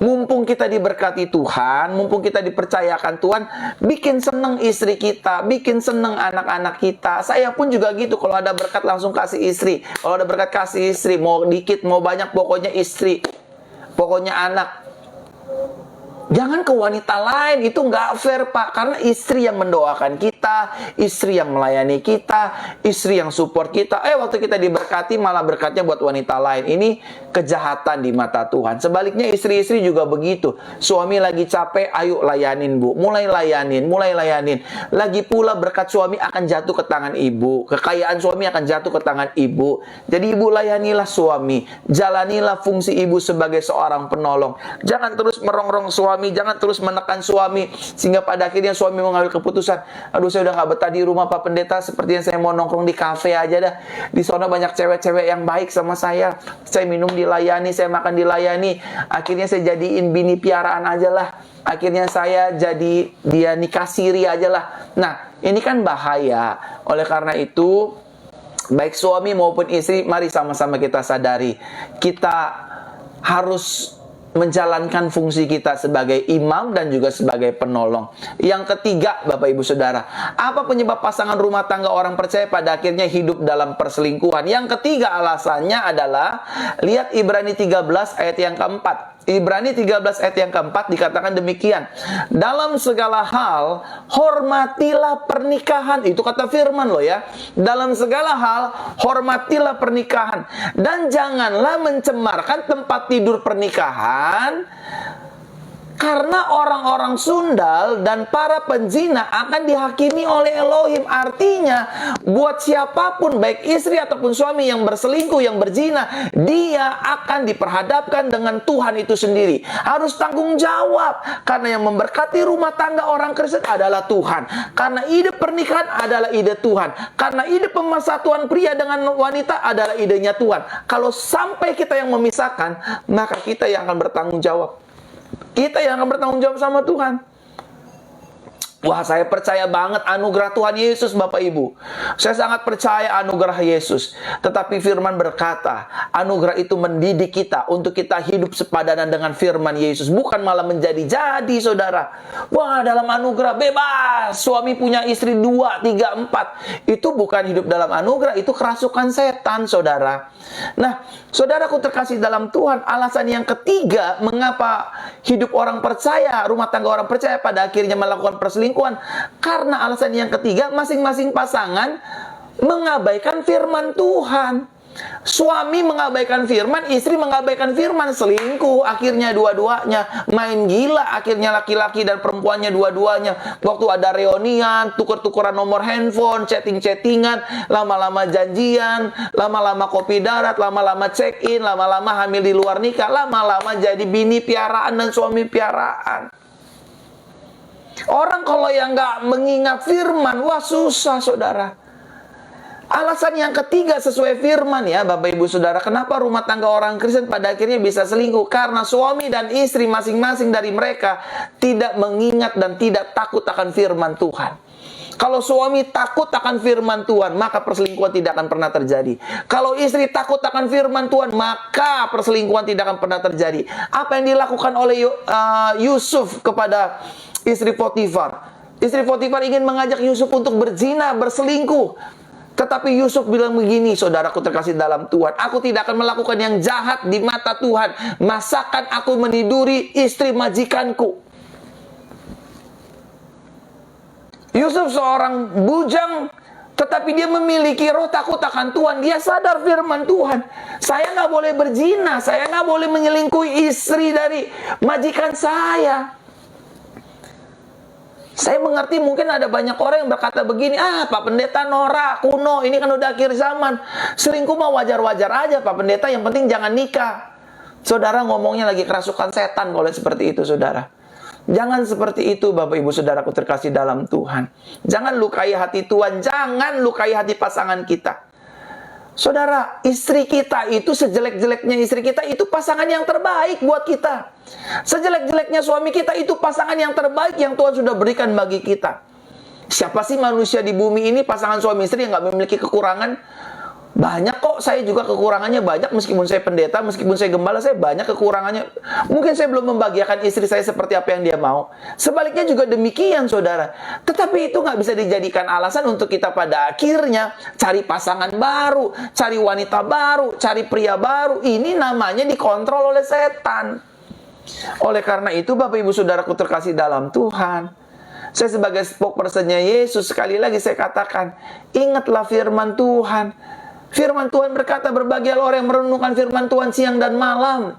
S1: Mumpung kita diberkati Tuhan, mumpung kita dipercayakan Tuhan, bikin seneng istri kita, bikin seneng anak-anak kita. Saya pun juga gitu, kalau ada berkat langsung kasih istri. Kalau ada berkat kasih istri, mau dikit, mau banyak, pokoknya istri, pokoknya anak. Jangan ke wanita lain, itu nggak fair, Pak. Karena istri yang mendoakan kita, istri yang melayani kita, istri yang support kita. Waktu kita diberkati, malah berkatnya buat wanita lain. Ini kejahatan di mata Tuhan. Sebaliknya istri-istri juga begitu. Suami lagi capek, ayo layanin, Bu. Mulai layanin. Lagi pula berkat suami akan jatuh ke tangan ibu. Kekayaan suami akan jatuh ke tangan ibu. Jadi ibu layanilah suami. Jalanilah fungsi ibu sebagai seorang penolong. Jangan terus merongrong suami, jangan terus menekan suami, sehingga pada akhirnya suami mengambil keputusan, saya udah gak betah di rumah Pak Pendeta, sepertinya saya mau nongkrong di kafe aja dah. Di sana banyak cewek-cewek yang baik sama saya minum dilayani, saya makan dilayani. Akhirnya saya jadiin bini piaraan aja lah. Akhirnya saya jadi dia nikah siri aja lah. Nah, ini kan bahaya. Oleh karena itu, baik suami maupun istri, mari sama-sama kita sadari, kita harus menjalankan fungsi kita sebagai imam dan juga sebagai penolong. Yang ketiga, Bapak Ibu Saudara, apa penyebab pasangan rumah tangga orang percaya pada akhirnya hidup dalam perselingkuhan? Yang ketiga alasannya adalah, lihat Ibrani 13 ayat yang keempat. Ibrani 13 ayat yang keempat dikatakan demikian, dalam segala hal hormatilah pernikahan. Itu kata firman loh ya. Dalam segala hal hormatilah pernikahan, dan janganlah mencemarkan tempat tidur pernikahan, karena orang-orang sundal dan para penzina akan dihakimi oleh Elohim. Artinya, buat siapapun, baik istri ataupun suami yang berselingkuh, yang berzina, dia akan diperhadapkan dengan Tuhan itu sendiri. Harus tanggung jawab. Karena yang memberkati rumah tangga orang Kristen adalah Tuhan. Karena ide pernikahan adalah ide Tuhan. Karena ide pemersatuan pria dengan wanita adalah idenya Tuhan. Kalau sampai kita yang memisahkan, maka kita yang akan bertanggung jawab. Kita yang akan bertanggung jawab sama Tuhan. Wah, saya percaya banget anugerah Tuhan Yesus, Bapak Ibu. Saya sangat percaya anugerah Yesus. Tetapi firman berkata, anugerah itu mendidik kita untuk kita hidup sepadanan dengan firman Yesus. Bukan malah menjadi-jadi, saudara. Wah, dalam anugerah bebas. Suami punya istri 2, 3, 4. Itu bukan hidup dalam anugerah, itu kerasukan setan, saudara. Nah, saudaraku terkasih dalam Tuhan, alasan yang ketiga mengapa hidup orang percaya, rumah tangga orang percaya pada akhirnya melakukan perselingkuhan, karena alasan yang ketiga, masing-masing pasangan mengabaikan firman Tuhan. Suami mengabaikan firman, istri mengabaikan firman, selingkuh akhirnya dua-duanya, main gila akhirnya laki-laki dan perempuannya dua-duanya. Waktu ada reunian, tuker-tukeran nomor handphone, chatting-chattingan, lama-lama janjian, lama-lama kopi darat, lama-lama check-in, lama-lama hamil di luar nikah, lama-lama jadi bini piaraan dan suami piaraan. Orang kalau yang nggak mengingat firman, wah susah, saudara. Alasan yang ketiga sesuai firman ya Bapak Ibu Saudara, kenapa rumah tangga orang Kristen pada akhirnya bisa selingkuh? Karena suami dan istri masing-masing dari mereka tidak mengingat dan tidak takut akan firman Tuhan. Kalau suami takut akan firman Tuhan, maka perselingkuhan tidak akan pernah terjadi. Kalau istri takut akan firman Tuhan, maka perselingkuhan tidak akan pernah terjadi. Apa yang dilakukan oleh Yusuf kepada istri Potifar? Istri Potifar ingin mengajak Yusuf untuk berzina, berselingkuh. Tetapi Yusuf bilang begini, saudaraku terkasih dalam Tuhan, aku tidak akan melakukan yang jahat di mata Tuhan. Masakan aku meniduri istri majikanku. Yusuf seorang bujang, tetapi dia memiliki roh takut akan Tuhan. Dia sadar firman Tuhan. Saya nggak boleh berzina, saya nggak boleh menyelingkuhi istri dari majikan saya. Saya mengerti mungkin ada banyak orang yang berkata begini, Pak Pendeta norak, kuno, ini kan udah akhir zaman. Selingkuh mah wajar-wajar aja Pak Pendeta, yang penting jangan nikah. Saudara ngomongnya lagi kerasukan setan kalau seperti itu, saudara. Jangan seperti itu Bapak Ibu Saudaraku terkasih dalam Tuhan. Jangan lukai hati Tuhan, jangan lukai hati pasangan kita. Saudara, istri kita itu sejelek-jeleknya istri kita itu pasangan yang terbaik buat kita. Sejelek-jeleknya suami kita itu pasangan yang terbaik yang Tuhan sudah berikan bagi kita. Siapa sih manusia di bumi ini pasangan suami istri yang gak memiliki kekurangan? Banyak kok, saya juga kekurangannya banyak. Meskipun saya pendeta, meskipun saya gembala, saya banyak kekurangannya. Mungkin saya belum membahagiakan istri saya seperti apa yang dia mau. Sebaliknya juga demikian, saudara. Tetapi itu nggak bisa dijadikan alasan untuk kita pada akhirnya cari pasangan baru, cari wanita baru, cari pria baru. Ini namanya dikontrol oleh setan. Oleh karena itu, Bapak Ibu Saudaraku terkasih dalam Tuhan, saya sebagai spokesperson-nya Yesus, sekali lagi saya katakan, ingatlah firman Tuhan. Firman Tuhan berkata, berbahagialah orang yang merenungkan firman Tuhan siang dan malam.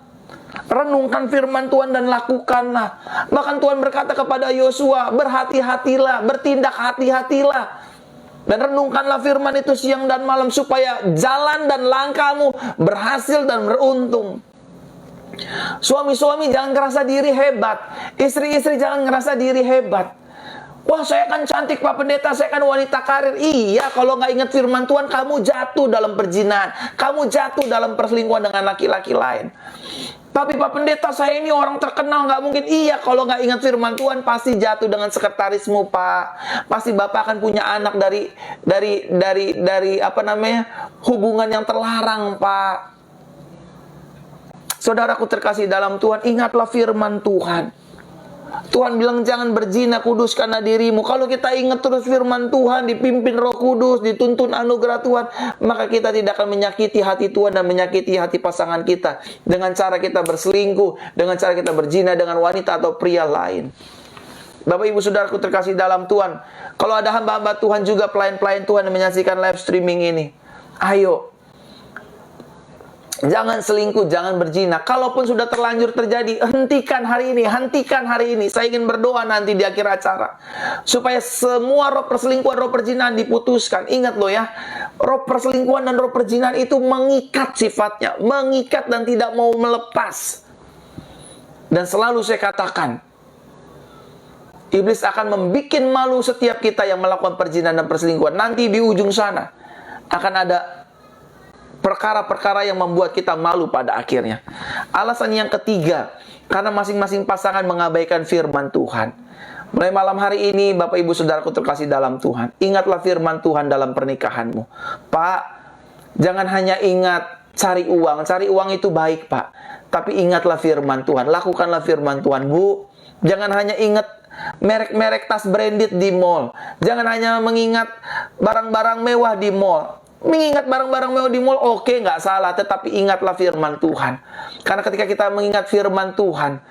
S1: Renungkan firman Tuhan dan lakukanlah. Bahkan Tuhan berkata kepada Yosua, berhati-hatilah, bertindak hati-hatilah. Dan renungkanlah firman itu siang dan malam, supaya jalan dan langkahmu berhasil dan beruntung. Suami-suami jangan ngerasa diri hebat. Istri-istri jangan ngerasa diri hebat. Wah, saya kan cantik Pak Pendeta, saya kan wanita karir. Iya, kalau nggak ingat firman Tuhan, kamu jatuh dalam perzinahan. Kamu jatuh dalam perselingkuhan dengan laki-laki lain. Tapi Pak Pendeta, saya ini orang terkenal, nggak mungkin. Iya, kalau nggak ingat firman Tuhan, pasti jatuh dengan sekretarismu, Pak. Pasti Bapak akan punya anak dari apa namanya, hubungan yang terlarang, Pak. Saudaraku terkasih dalam Tuhan, ingatlah firman Tuhan. Tuhan bilang jangan berzina, kuduskanlah dirimu. Kalau kita ingat terus firman Tuhan, dipimpin Roh Kudus, dituntun anugerah Tuhan, maka kita tidak akan menyakiti hati Tuhan dan menyakiti hati pasangan kita dengan cara kita berselingkuh, dengan cara kita berzina dengan wanita atau pria lain. Bapak Ibu Saudaraku terkasih dalam Tuhan, kalau ada hamba-hamba Tuhan juga, pelayan-pelayan Tuhan yang menyaksikan live streaming ini, ayo, jangan selingkuh, jangan berzina. Kalaupun sudah terlanjur terjadi, hentikan hari ini, hentikan hari ini. Saya ingin berdoa nanti di akhir acara, supaya semua roh perselingkuhan, roh perzinahan diputuskan. Ingat loh ya, roh perselingkuhan dan roh perzinahan itu mengikat sifatnya, mengikat dan tidak mau melepas. Dan selalu saya katakan, iblis akan membuat malu setiap kita yang melakukan perzinahan dan perselingkuhan. Nanti di ujung sana akan ada perkara-perkara yang membuat kita malu pada akhirnya. Alasan yang ketiga, karena masing-masing pasangan mengabaikan firman Tuhan. Mulai malam hari ini, Bapak Ibu Saudaraku terkasih dalam Tuhan, ingatlah firman Tuhan dalam pernikahanmu. Pak, jangan hanya ingat cari uang. Cari uang itu baik, Pak. Tapi ingatlah firman Tuhan. Lakukanlah firman Tuhan, Bu. Jangan hanya ingat merek-merek tas branded di mall. Jangan hanya mengingat barang-barang mewah di mall. Mengingat barang-barang mewah di mall, oke, nggak salah. Tetapi ingatlah firman Tuhan. Karena ketika kita mengingat firman Tuhan,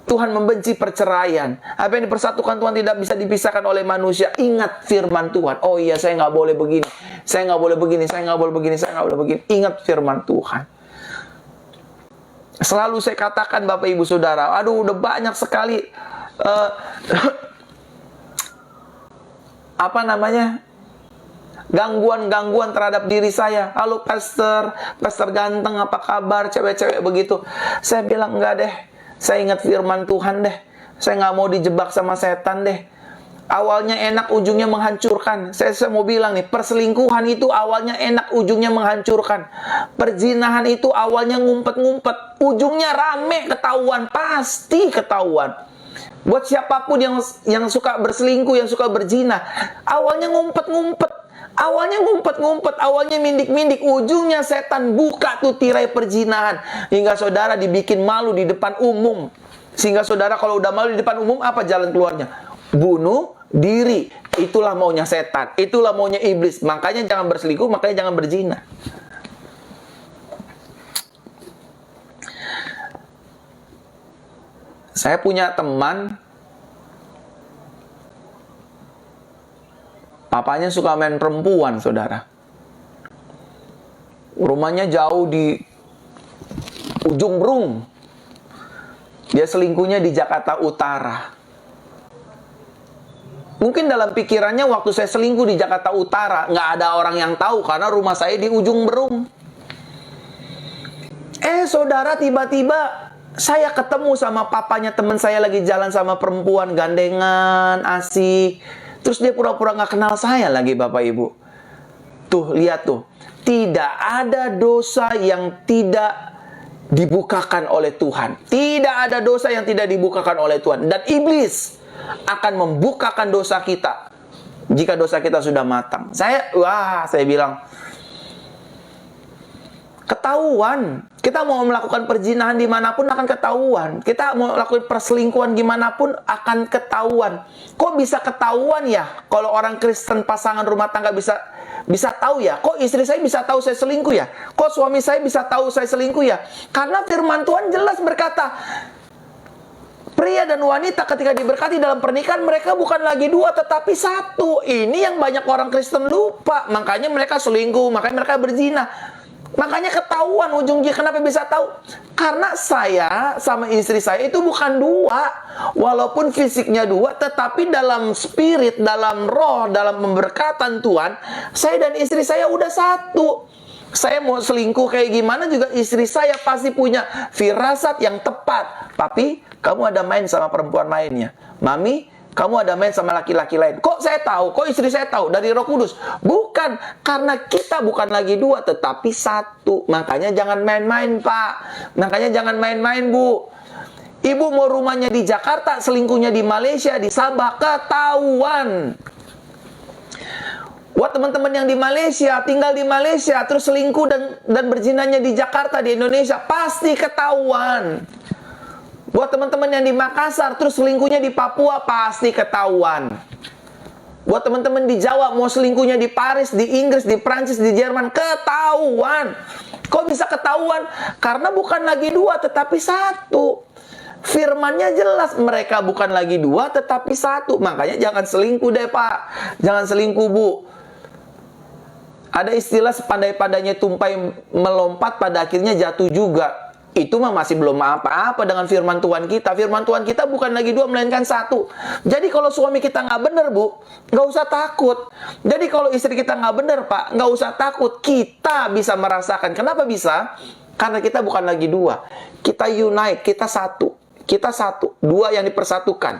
S1: Tuhan membenci perceraian. Apa yang dipersatukan Tuhan tidak bisa dipisahkan oleh manusia. Ingat firman Tuhan. Oh iya, saya nggak boleh begini. Saya nggak boleh begini. Saya nggak boleh begini. Saya nggak boleh begini. Ingat firman Tuhan. Selalu saya katakan Bapak Ibu Saudara, aduh udah banyak sekali apa namanya, gangguan-gangguan terhadap diri saya. Halo pastor ganteng, apa kabar, cewek-cewek begitu. Saya bilang enggak deh, saya ingat firman Tuhan deh. Saya nggak mau dijebak sama setan deh. Awalnya enak, ujungnya menghancurkan. Saya mau bilang nih, perselingkuhan itu awalnya enak, ujungnya menghancurkan. Perzinahan itu awalnya ngumpet-ngumpet, ujungnya rame, ketahuan, pasti ketahuan. Buat siapapun yang suka berselingkuh, yang suka berzina, awalnya ngumpet-ngumpet, awalnya mindik-mindik, ujungnya setan buka tuh tirai perzinahan. Hingga saudara dibikin malu di depan umum. Sehingga saudara kalau udah malu di depan umum, apa jalan keluarnya? Bunuh diri. Itulah maunya setan, itulah maunya iblis. Makanya jangan berselingkuh, makanya jangan berzina. Saya punya teman, papanya suka main perempuan, saudara. Rumahnya jauh di ujung Berung. Dia selingkuhnya di Jakarta Utara. Mungkin dalam pikirannya waktu saya selingkuh di Jakarta Utara, nggak ada orang yang tahu karena rumah saya di ujung Berung. Saudara, tiba-tiba saya ketemu sama papanya teman saya lagi jalan sama perempuan, gandengan, asik. Terus dia pura-pura nggak kenal saya lagi, Bapak Ibu. Tuh, lihat tuh. Tidak ada dosa yang tidak dibukakan oleh Tuhan. Tidak ada dosa yang tidak dibukakan oleh Tuhan. Dan iblis akan membukakan dosa kita jika dosa kita sudah matang. Saya bilang, ketahuan. Kita mau melakukan perzinahan dimanapun akan ketahuan. Kita mau melakukan perselingkuhan gimana pun akan ketahuan. Kok bisa ketahuan ya? Kalau orang Kristen pasangan rumah tangga bisa tahu ya? Kok istri saya bisa tahu saya selingkuh ya? Kok suami saya bisa tahu saya selingkuh ya? Karena firman Tuhan jelas berkata, pria dan wanita ketika diberkati dalam pernikahan, mereka bukan lagi dua tetapi satu. Ini yang banyak orang Kristen lupa. Makanya mereka selingkuh, makanya mereka berzina. Makanya ketahuan ujungnya. Kenapa bisa tahu? Karena saya sama istri saya itu bukan dua. Walaupun fisiknya dua, tetapi dalam spirit, dalam roh, dalam pemberkatan Tuhan, saya dan istri saya udah satu. Saya mau selingkuh kayak gimana juga istri saya pasti punya firasat yang tepat. Papi, kamu ada main sama perempuan lainnya. Mami, kamu ada main sama laki-laki lain. Kok saya tahu? Kok istri saya tahu? Dari Roh Kudus. Bukan. Karena kita bukan lagi dua, tetapi satu. Makanya jangan main-main, Pak. Makanya jangan main-main, Bu. Ibu mau rumahnya di Jakarta, selingkuhnya di Malaysia, di Sabah, ketahuan. Buat teman-teman yang di Malaysia, tinggal di Malaysia, terus selingkuh dan berzinanya di Jakarta, di Indonesia, pasti ketahuan. Buat teman-teman yang di Makassar, terus selingkuhnya di Papua, pasti ketahuan. Buat teman-teman di Jawa, mau selingkuhnya di Paris, di Inggris, di Prancis, di Jerman, ketahuan. Kok bisa ketahuan? Karena bukan lagi dua, tetapi satu. Firmannya jelas, mereka bukan lagi dua, tetapi satu. Makanya jangan selingkuh deh, Pak. Jangan selingkuh, Bu. Ada istilah sepandai-pandainya tumpai melompat, pada akhirnya jatuh juga. Itu mah masih belum apa-apa dengan firman Tuhan kita. Firman Tuhan kita bukan lagi dua, melainkan satu. Jadi kalau suami kita nggak benar, Bu, nggak usah takut. Jadi kalau istri kita nggak benar, Pak, nggak usah takut. Kita bisa merasakan. Kenapa bisa? Karena kita bukan lagi dua. Kita unite, kita satu. Kita satu. Dua yang dipersatukan.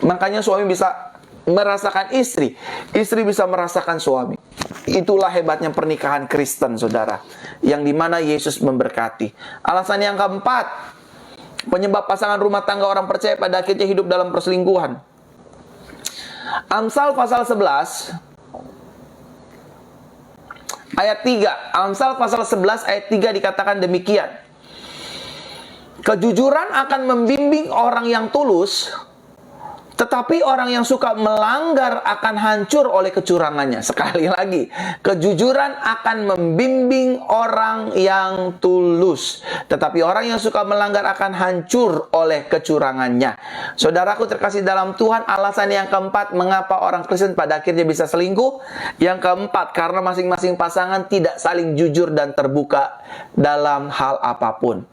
S1: Makanya suami bisa merasakan istri. Istri bisa merasakan suami. Itulah hebatnya pernikahan Kristen, saudara. Yang dimana Yesus memberkati. Alasan yang keempat, penyebab pasangan rumah tangga orang percaya pada akhirnya hidup dalam perselingkuhan. Amsal pasal 11 ayat 3. Amsal pasal 11 ayat 3 dikatakan demikian. Kejujuran akan membimbing orang yang tulus, tetapi orang yang suka melanggar akan hancur oleh kecurangannya. Sekali lagi, kejujuran akan membimbing orang yang tulus, tetapi orang yang suka melanggar akan hancur oleh kecurangannya. Saudaraku terkasih dalam Tuhan, alasan yang keempat mengapa orang Kristen pada akhirnya bisa selingkuh. Yang keempat, karena masing-masing pasangan tidak saling jujur dan terbuka dalam hal apapun.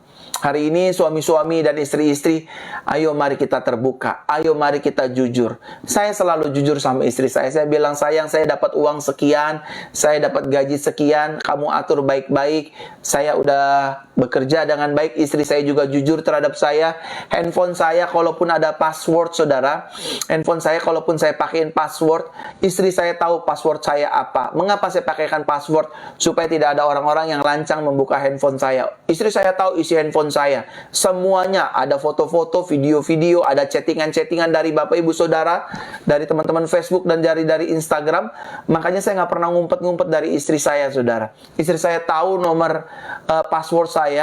S1: Hari ini suami-suami dan istri-istri, ayo mari kita terbuka, ayo mari kita jujur. Saya selalu jujur sama istri saya. Saya bilang, sayang, saya dapat uang sekian, saya dapat gaji sekian, kamu atur baik-baik. Saya udah bekerja dengan baik, istri saya juga jujur terhadap saya. Handphone saya kalaupun ada password, saudara, handphone saya kalaupun saya pakaiin password, istri saya tahu password saya apa. Mengapa saya pakaikan password? Supaya tidak ada orang-orang yang lancang membuka handphone saya. Istri saya tahu isi handphone saya. Semuanya ada foto-foto, video-video, ada chattingan-chattingan dari Bapak Ibu Saudara, dari teman-teman Facebook dan dari Instagram. Makanya saya nggak pernah ngumpet-ngumpet dari istri saya, saudara. Istri saya tahu nomor password saya.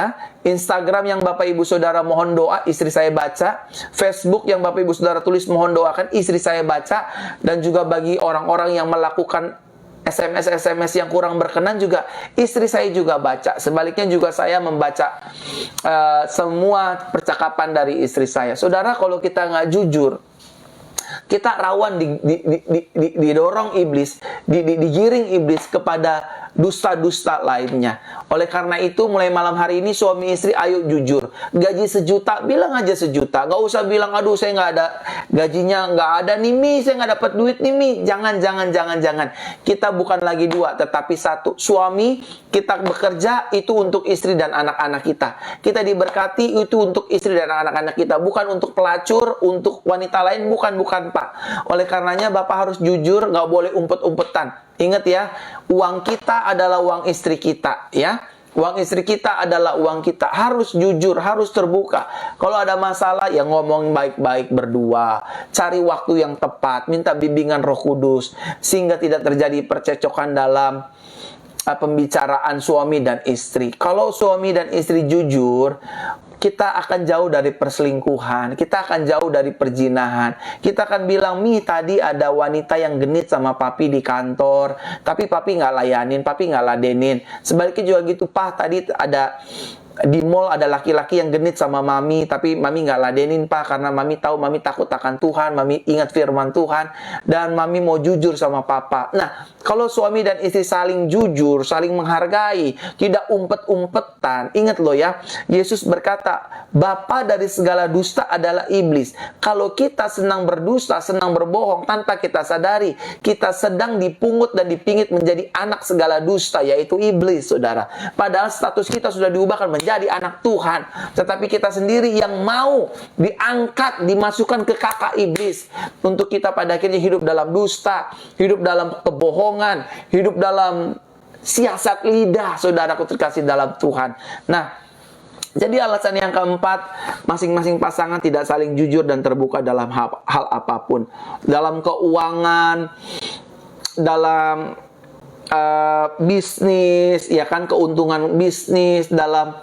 S1: Instagram yang Bapak Ibu Saudara mohon doa, istri saya baca. Facebook yang Bapak Ibu Saudara tulis mohon doakan, istri saya baca. Dan juga bagi orang-orang yang melakukan SMS yang kurang berkenan juga istri saya juga baca. Sebaliknya juga saya membaca semua percakapan dari istri saya. Saudara, kalau kita nggak jujur, kita rawan didorong iblis, digiring iblis kepada dusta-dusta lainnya. Oleh karena itu, mulai malam hari ini suami istri ayo jujur. Gaji 1 juta, bilang aja 1 juta. Gak usah bilang, aduh saya nggak ada gajinya, nggak ada nih Mi, saya nggak dapat duit nih Mi. Jangan. Kita bukan lagi 2, tetapi 1. Suami, kita bekerja itu untuk istri dan anak-anak kita. Kita diberkati itu untuk istri dan anak-anak kita. Bukan untuk pelacur, untuk wanita lain, bukan Pak. Oleh karenanya Bapak harus jujur, nggak boleh umpet-umpetan. Ingat ya, uang kita adalah uang istri kita, ya. Uang istri kita adalah uang kita. Harus jujur, harus terbuka. Kalau ada masalah, ya ngomong baik-baik berdua. Cari waktu yang tepat, minta bimbingan Roh Kudus, sehingga tidak terjadi percecokan dalam pembicaraan suami dan istri. Kalau suami dan istri jujur, kita akan jauh dari perselingkuhan, kita akan jauh dari perzinahan. Kita akan bilang, Mi, tadi ada wanita yang genit sama papi di kantor, tapi papi nggak layanin, papi nggak ladenin. Sebaliknya juga gitu, Pak, tadi ada di mall ada laki-laki yang genit sama mami, tapi mami nggak ladenin, Pak, karena mami tahu mami takut akan Tuhan, mami ingat firman Tuhan, dan mami mau jujur sama papa. Nah, kalau suami dan istri saling jujur, saling menghargai, tidak umpet-umpetan, ingat loh ya, Yesus berkata, bapa dari segala dusta adalah iblis. Kalau kita senang berdusta, senang berbohong, tanpa kita sadari, kita sedang dipungut dan dipingit menjadi anak segala dusta, yaitu iblis, saudara. Padahal status kita sudah diubahkan menjadi anak Tuhan, tetapi kita sendiri yang mau diangkat, dimasukkan ke kakak iblis, untuk kita pada akhirnya hidup dalam dusta, hidup dalam kebohongan, hidup dalam siasat lidah, saudaraku terkasih dalam Tuhan. Nah, jadi alasan yang keempat, masing-masing pasangan tidak saling jujur dan terbuka dalam hal apapun, dalam keuangan, dalam bisnis, ya kan, keuntungan bisnis, dalam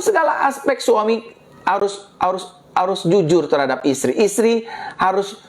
S1: segala aspek. Suami harus jujur terhadap istri, istri harus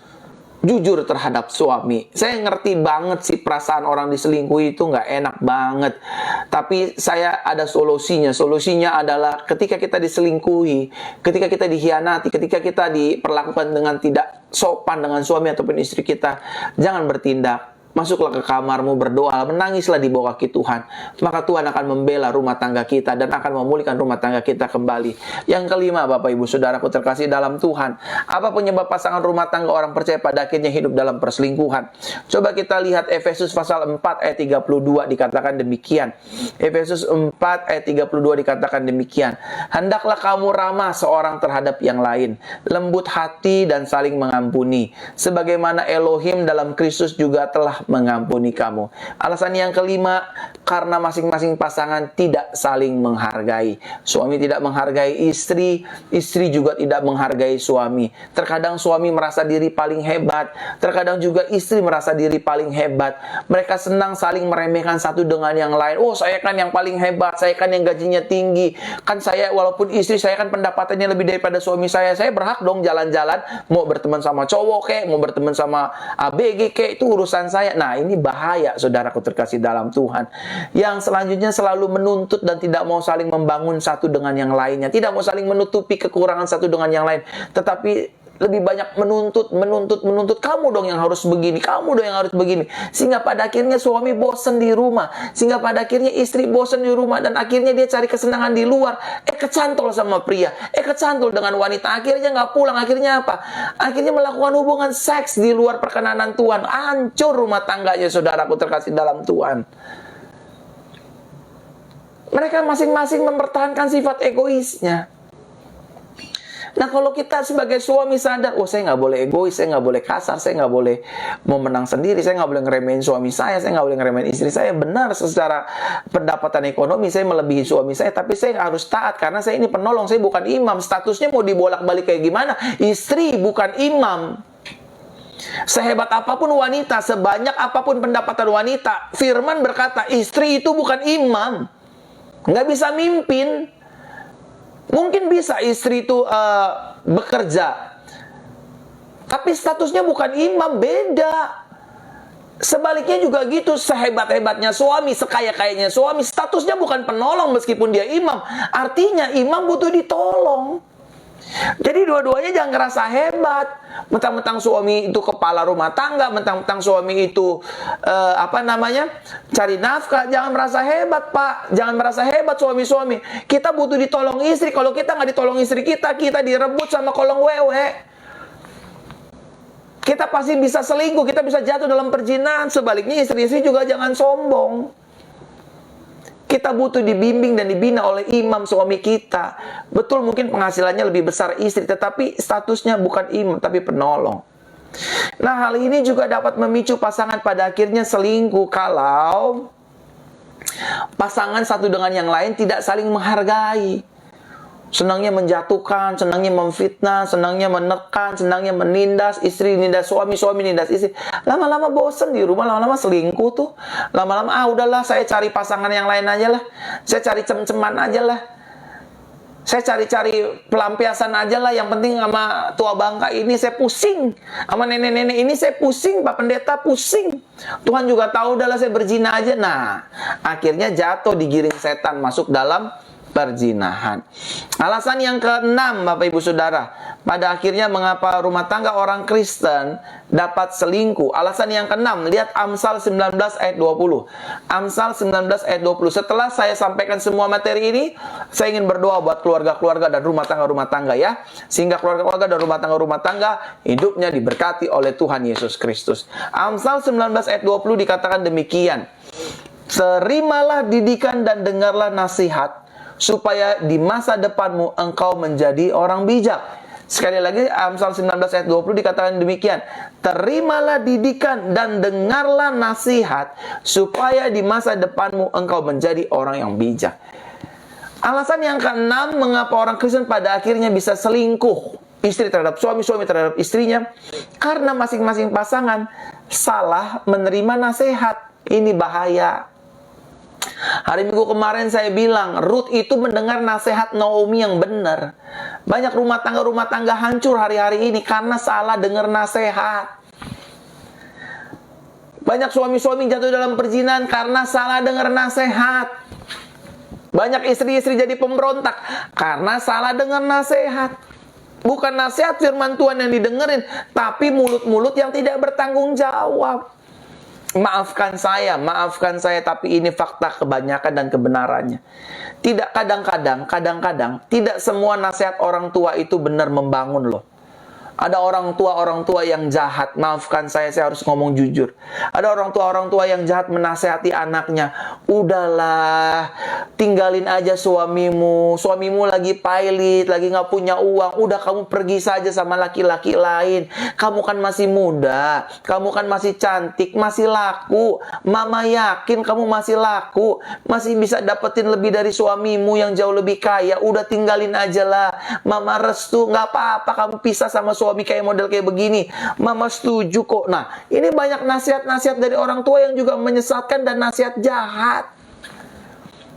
S1: jujur terhadap suami. Saya ngerti banget sih perasaan orang diselingkuhi itu nggak enak banget, tapi saya ada solusinya. Solusinya adalah ketika kita diselingkuhi, ketika kita dikhianati, ketika kita diperlakukan dengan tidak sopan dengan suami ataupun istri kita, jangan bertindak. Masuklah ke kamarmu, berdoa, menangislah di bawah kaki Tuhan. Maka Tuhan akan membela rumah tangga kita dan akan memulihkan rumah tangga kita kembali. Yang kelima, Bapak Ibu Saudaraku terkasih dalam Tuhan, apa penyebab pasangan rumah tangga orang percaya pada akhirnya hidup dalam perselingkuhan? Coba kita lihat Efesus pasal 4 ayat 32 dikatakan demikian. Efesus 4 ayat 32 dikatakan demikian. Hendaklah kamu ramah seorang terhadap yang lain, lembut hati dan saling mengampuni, sebagaimana Elohim dalam Kristus juga telah mengampuni kamu. Alasan yang kelima, karena masing-masing pasangan tidak saling menghargai. Suami tidak menghargai istri, istri juga tidak menghargai suami. Terkadang suami merasa diri paling hebat, terkadang juga istri merasa diri paling hebat. Mereka senang saling meremehkan satu dengan yang lain. Oh, saya kan yang paling hebat, saya kan yang gajinya tinggi. Kan saya, walaupun istri saya kan pendapatannya lebih daripada suami saya berhak dong jalan-jalan, mau berteman sama cowok kek, mau berteman sama ABG kek, itu urusan saya. Nah, ini bahaya, saudaraku terkasih dalam Tuhan. Yang selanjutnya selalu menuntut dan tidak mau saling membangun satu dengan yang lainnya. Tidak mau saling menutupi kekurangan satu dengan yang lain. Tetapi lebih banyak menuntut. Kamu dong yang harus begini, kamu dong yang harus begini. Sehingga pada akhirnya suami bosan di rumah. Sehingga pada akhirnya istri bosan di rumah. Dan akhirnya dia cari kesenangan di luar. Kecantol sama pria. Kecantol dengan wanita. Akhirnya nggak pulang. Akhirnya apa? Akhirnya melakukan hubungan seks di luar perkenanan Tuhan. Hancur rumah tangganya, saudaraku terkasih dalam Tuhan. Mereka masing-masing mempertahankan sifat egoisnya. Nah, kalau kita sebagai suami sadar, oh saya nggak boleh egois, saya nggak boleh kasar, saya nggak boleh mau menang sendiri, saya nggak boleh ngeremehin suami saya nggak boleh ngeremehin istri saya. Benar, secara pendapatan ekonomi saya melebihi suami saya, tapi saya harus taat karena saya ini penolong, saya bukan imam. Statusnya mau dibolak-balik kayak gimana? Istri bukan imam. Sehebat apapun wanita, sebanyak apapun pendapatan wanita, firman berkata istri itu bukan imam. Nggak bisa mimpin. Mungkin bisa istri itu bekerja, tapi statusnya bukan imam, beda. Sebaliknya juga gitu, sehebat-hebatnya suami, sekaya-kayanya suami, statusnya bukan penolong meskipun dia imam. Artinya imam butuh ditolong. Jadi dua-duanya jangan ngerasa hebat. Mentang-mentang suami itu kepala rumah tangga, mentang-mentang suami itu cari nafkah, jangan merasa hebat, Pak. Jangan merasa hebat suami-suami. Kita butuh ditolong istri. Kalau kita nggak ditolong istri kita direbut sama kolong wewe. Kita pasti bisa selingkuh, kita bisa jatuh dalam perzinahan. Sebaliknya istri-istri juga jangan sombong. Kita butuh dibimbing dan dibina oleh imam suami kita. Betul, mungkin penghasilannya lebih besar istri, tetapi statusnya bukan imam, tapi penolong. Nah, hal ini juga dapat memicu pasangan pada akhirnya selingkuh kalau pasangan satu dengan yang lain tidak saling menghargai. Senangnya menjatuhkan, senangnya memfitnah, senangnya menekan, senangnya menindas, istri nindas suami, suami nindas istri. Lama-lama bosen di rumah, lama-lama selingkuh tuh. Lama-lama, udahlah saya cari pasangan yang lain aja lah. Saya cari cem-ceman aja lah. Saya cari-cari pelampiasan aja lah. Yang penting sama tua bangka ini saya pusing. Sama nenek-nenek ini saya pusing, Pak Pendeta pusing. Tuhan juga tahu, udahlah saya berzina aja. Nah, akhirnya jatuh digiring setan masuk dalam perzinahan. Alasan yang keenam, Bapak Ibu Saudara, pada akhirnya mengapa rumah tangga orang Kristen dapat selingkuh. Alasan yang keenam, lihat Amsal 19 ayat 20. Amsal 19 ayat 20. Setelah saya sampaikan semua materi ini, saya ingin berdoa buat keluarga-keluarga dan rumah tangga ya. Sehingga keluarga-keluarga dan rumah tangga hidupnya diberkati oleh Tuhan Yesus Kristus. Amsal 19 ayat 20 dikatakan demikian. Terimalah didikan dan dengarlah nasihat, supaya di masa depanmu engkau menjadi orang bijak. Sekali lagi, Amsal 19 ayat 20 dikatakan demikian. Terimalah didikan dan dengarlah nasihat, supaya di masa depanmu engkau menjadi orang yang bijak. Alasan yang keenam, mengapa orang Kristen pada akhirnya bisa selingkuh, istri terhadap suami, suami terhadap istrinya, karena masing-masing pasangan salah menerima nasihat. Ini bahaya. Hari Minggu kemarin saya bilang, Ruth itu mendengar nasihat Naomi yang benar. Banyak rumah tangga hancur hari-hari ini karena salah dengar nasihat. Banyak suami-suami jatuh dalam perzinahan karena salah dengar nasihat. Banyak istri-istri jadi pemberontak karena salah dengar nasihat. Bukan nasihat firman Tuhan yang didengerin, tapi mulut-mulut yang tidak bertanggung jawab. Maafkan saya, tapi ini fakta kebanyakan dan kebenarannya. Tidak, kadang-kadang, tidak semua nasihat orang tua itu benar membangun loh. Ada orang tua yang jahat. Maafkan saya harus ngomong jujur. Ada orang tua yang jahat menasehati anaknya. Udahlah, tinggalin aja suamimu. Suamimu lagi pailit, lagi nggak punya uang. Udah, kamu pergi saja sama laki-laki lain. Kamu kan masih muda. Kamu kan masih cantik, masih laku. Mama yakin kamu masih laku. Masih bisa dapetin lebih dari suamimu yang jauh lebih kaya. Udah, tinggalin aja lah. Mama restu, nggak apa-apa kamu pisah sama suami kayak model kayak begini. Mama setuju kok. Nah, ini banyak nasihat-nasihat dari orang tua yang juga menyesatkan dan nasihat jahat.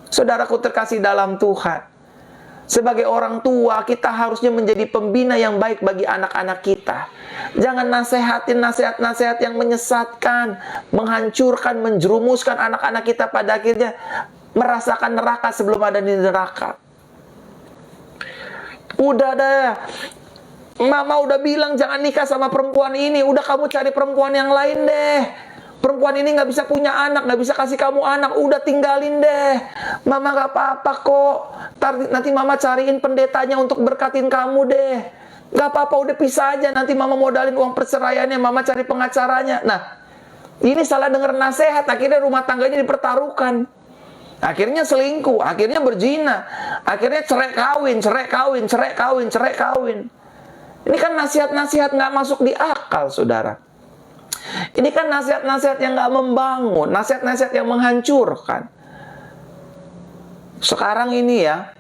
S1: Saudaraku terkasih dalam Tuhan, sebagai orang tua kita harusnya menjadi pembina yang baik bagi anak-anak kita. Jangan nasehatin nasihat-nasihat yang menyesatkan, menghancurkan, menjerumuskan anak-anak kita pada akhirnya merasakan neraka sebelum ada di neraka. Udah deh, Mama udah bilang jangan nikah sama perempuan ini. Udah, kamu cari perempuan yang lain deh. Perempuan ini gak bisa punya anak, gak bisa kasih kamu anak. Udah, tinggalin deh. Mama gak apa-apa kok. Nanti Mama cariin pendetanya untuk berkatin kamu deh. Gak apa-apa, udah pisah aja. Nanti Mama modalin uang perceraiannya, Mama cari pengacaranya. Nah, ini salah dengar nasihat. Akhirnya rumah tangganya dipertaruhkan. Akhirnya selingkuh, akhirnya berzina. Akhirnya cerai kawin. Ini kan nasihat-nasihat nggak masuk di akal, saudara. Ini kan nasihat-nasihat yang nggak membangun, nasihat-nasihat yang menghancurkan. Sekarang ini ya,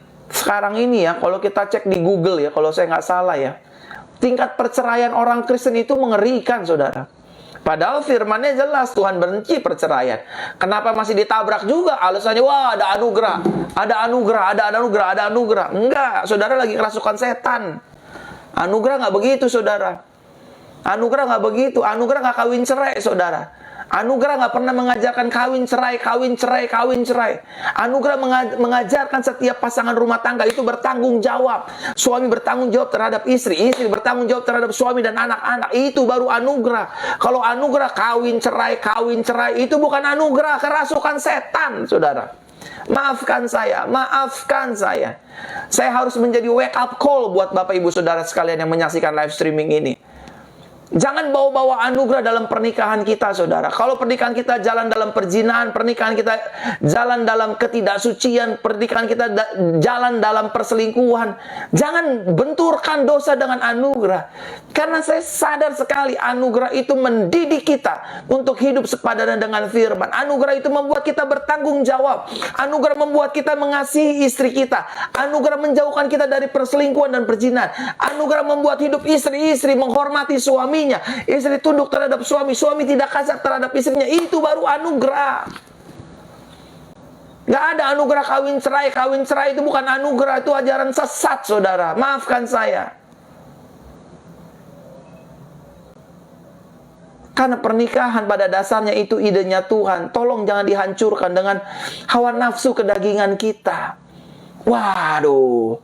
S1: kalau kita cek di Google ya, kalau saya nggak salah ya, tingkat perceraian orang Kristen itu mengerikan, saudara. Padahal firmannya jelas, Tuhan benci perceraian. Kenapa masih ditabrak juga? Alasannya, wah ada anugerah. Enggak, saudara lagi kerasukan setan. Anugerah nggak begitu, saudara. Anugerah nggak begitu. Anugerah nggak kawin cerai, saudara. Anugerah nggak pernah mengajarkan kawin cerai. Anugerah mengajarkan setiap pasangan rumah tangga itu bertanggung jawab. Suami bertanggung jawab terhadap istri bertanggung jawab terhadap suami dan anak-anak. Itu baru anugerah. Kalau anugerah kawin cerai, itu bukan anugerah, kerasukan setan, saudara. Maafkan saya. Saya harus menjadi wake up call buat Bapak Ibu Saudara sekalian yang menyaksikan live streaming ini. Jangan bawa-bawa anugerah dalam pernikahan kita, saudara. Kalau pernikahan kita jalan dalam perzinahan, pernikahan kita jalan dalam ketidaksucian, pernikahan kita jalan dalam perselingkuhan, jangan benturkan dosa dengan anugerah. Karena saya sadar sekali anugerah itu mendidik kita untuk hidup sepadan dengan firman. Anugerah itu membuat kita bertanggung jawab. Anugerah membuat kita mengasihi istri kita. Anugerah menjauhkan kita dari perselingkuhan dan perzinahan. Anugerah membuat hidup istri-istri menghormati suami. Istri tunduk terhadap suami tidak kasar terhadap istrinya. Itu baru anugerah. Gak ada anugerah kawin cerai itu bukan anugerah, itu ajaran sesat, saudara. Maafkan saya. Karena pernikahan pada dasarnya itu idenya Tuhan. Tolong jangan dihancurkan dengan hawa nafsu kedagingan kita. Waduh,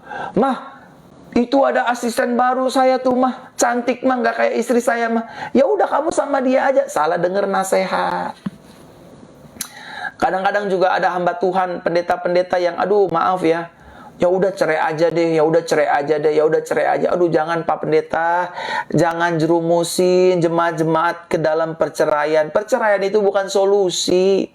S1: itu ada asisten baru saya tuh, mah cantik mah, nggak kayak istri saya mah. Ya udah, kamu sama dia aja. Salah dengar nasihat. Kadang-kadang juga ada hamba Tuhan, pendeta-pendeta yang aduh maaf ya, ya udah cerai aja deh. Aduh, jangan Pak Pendeta, jangan jerumusin jemaat-jemaat ke dalam perceraian. Perceraian itu bukan solusi.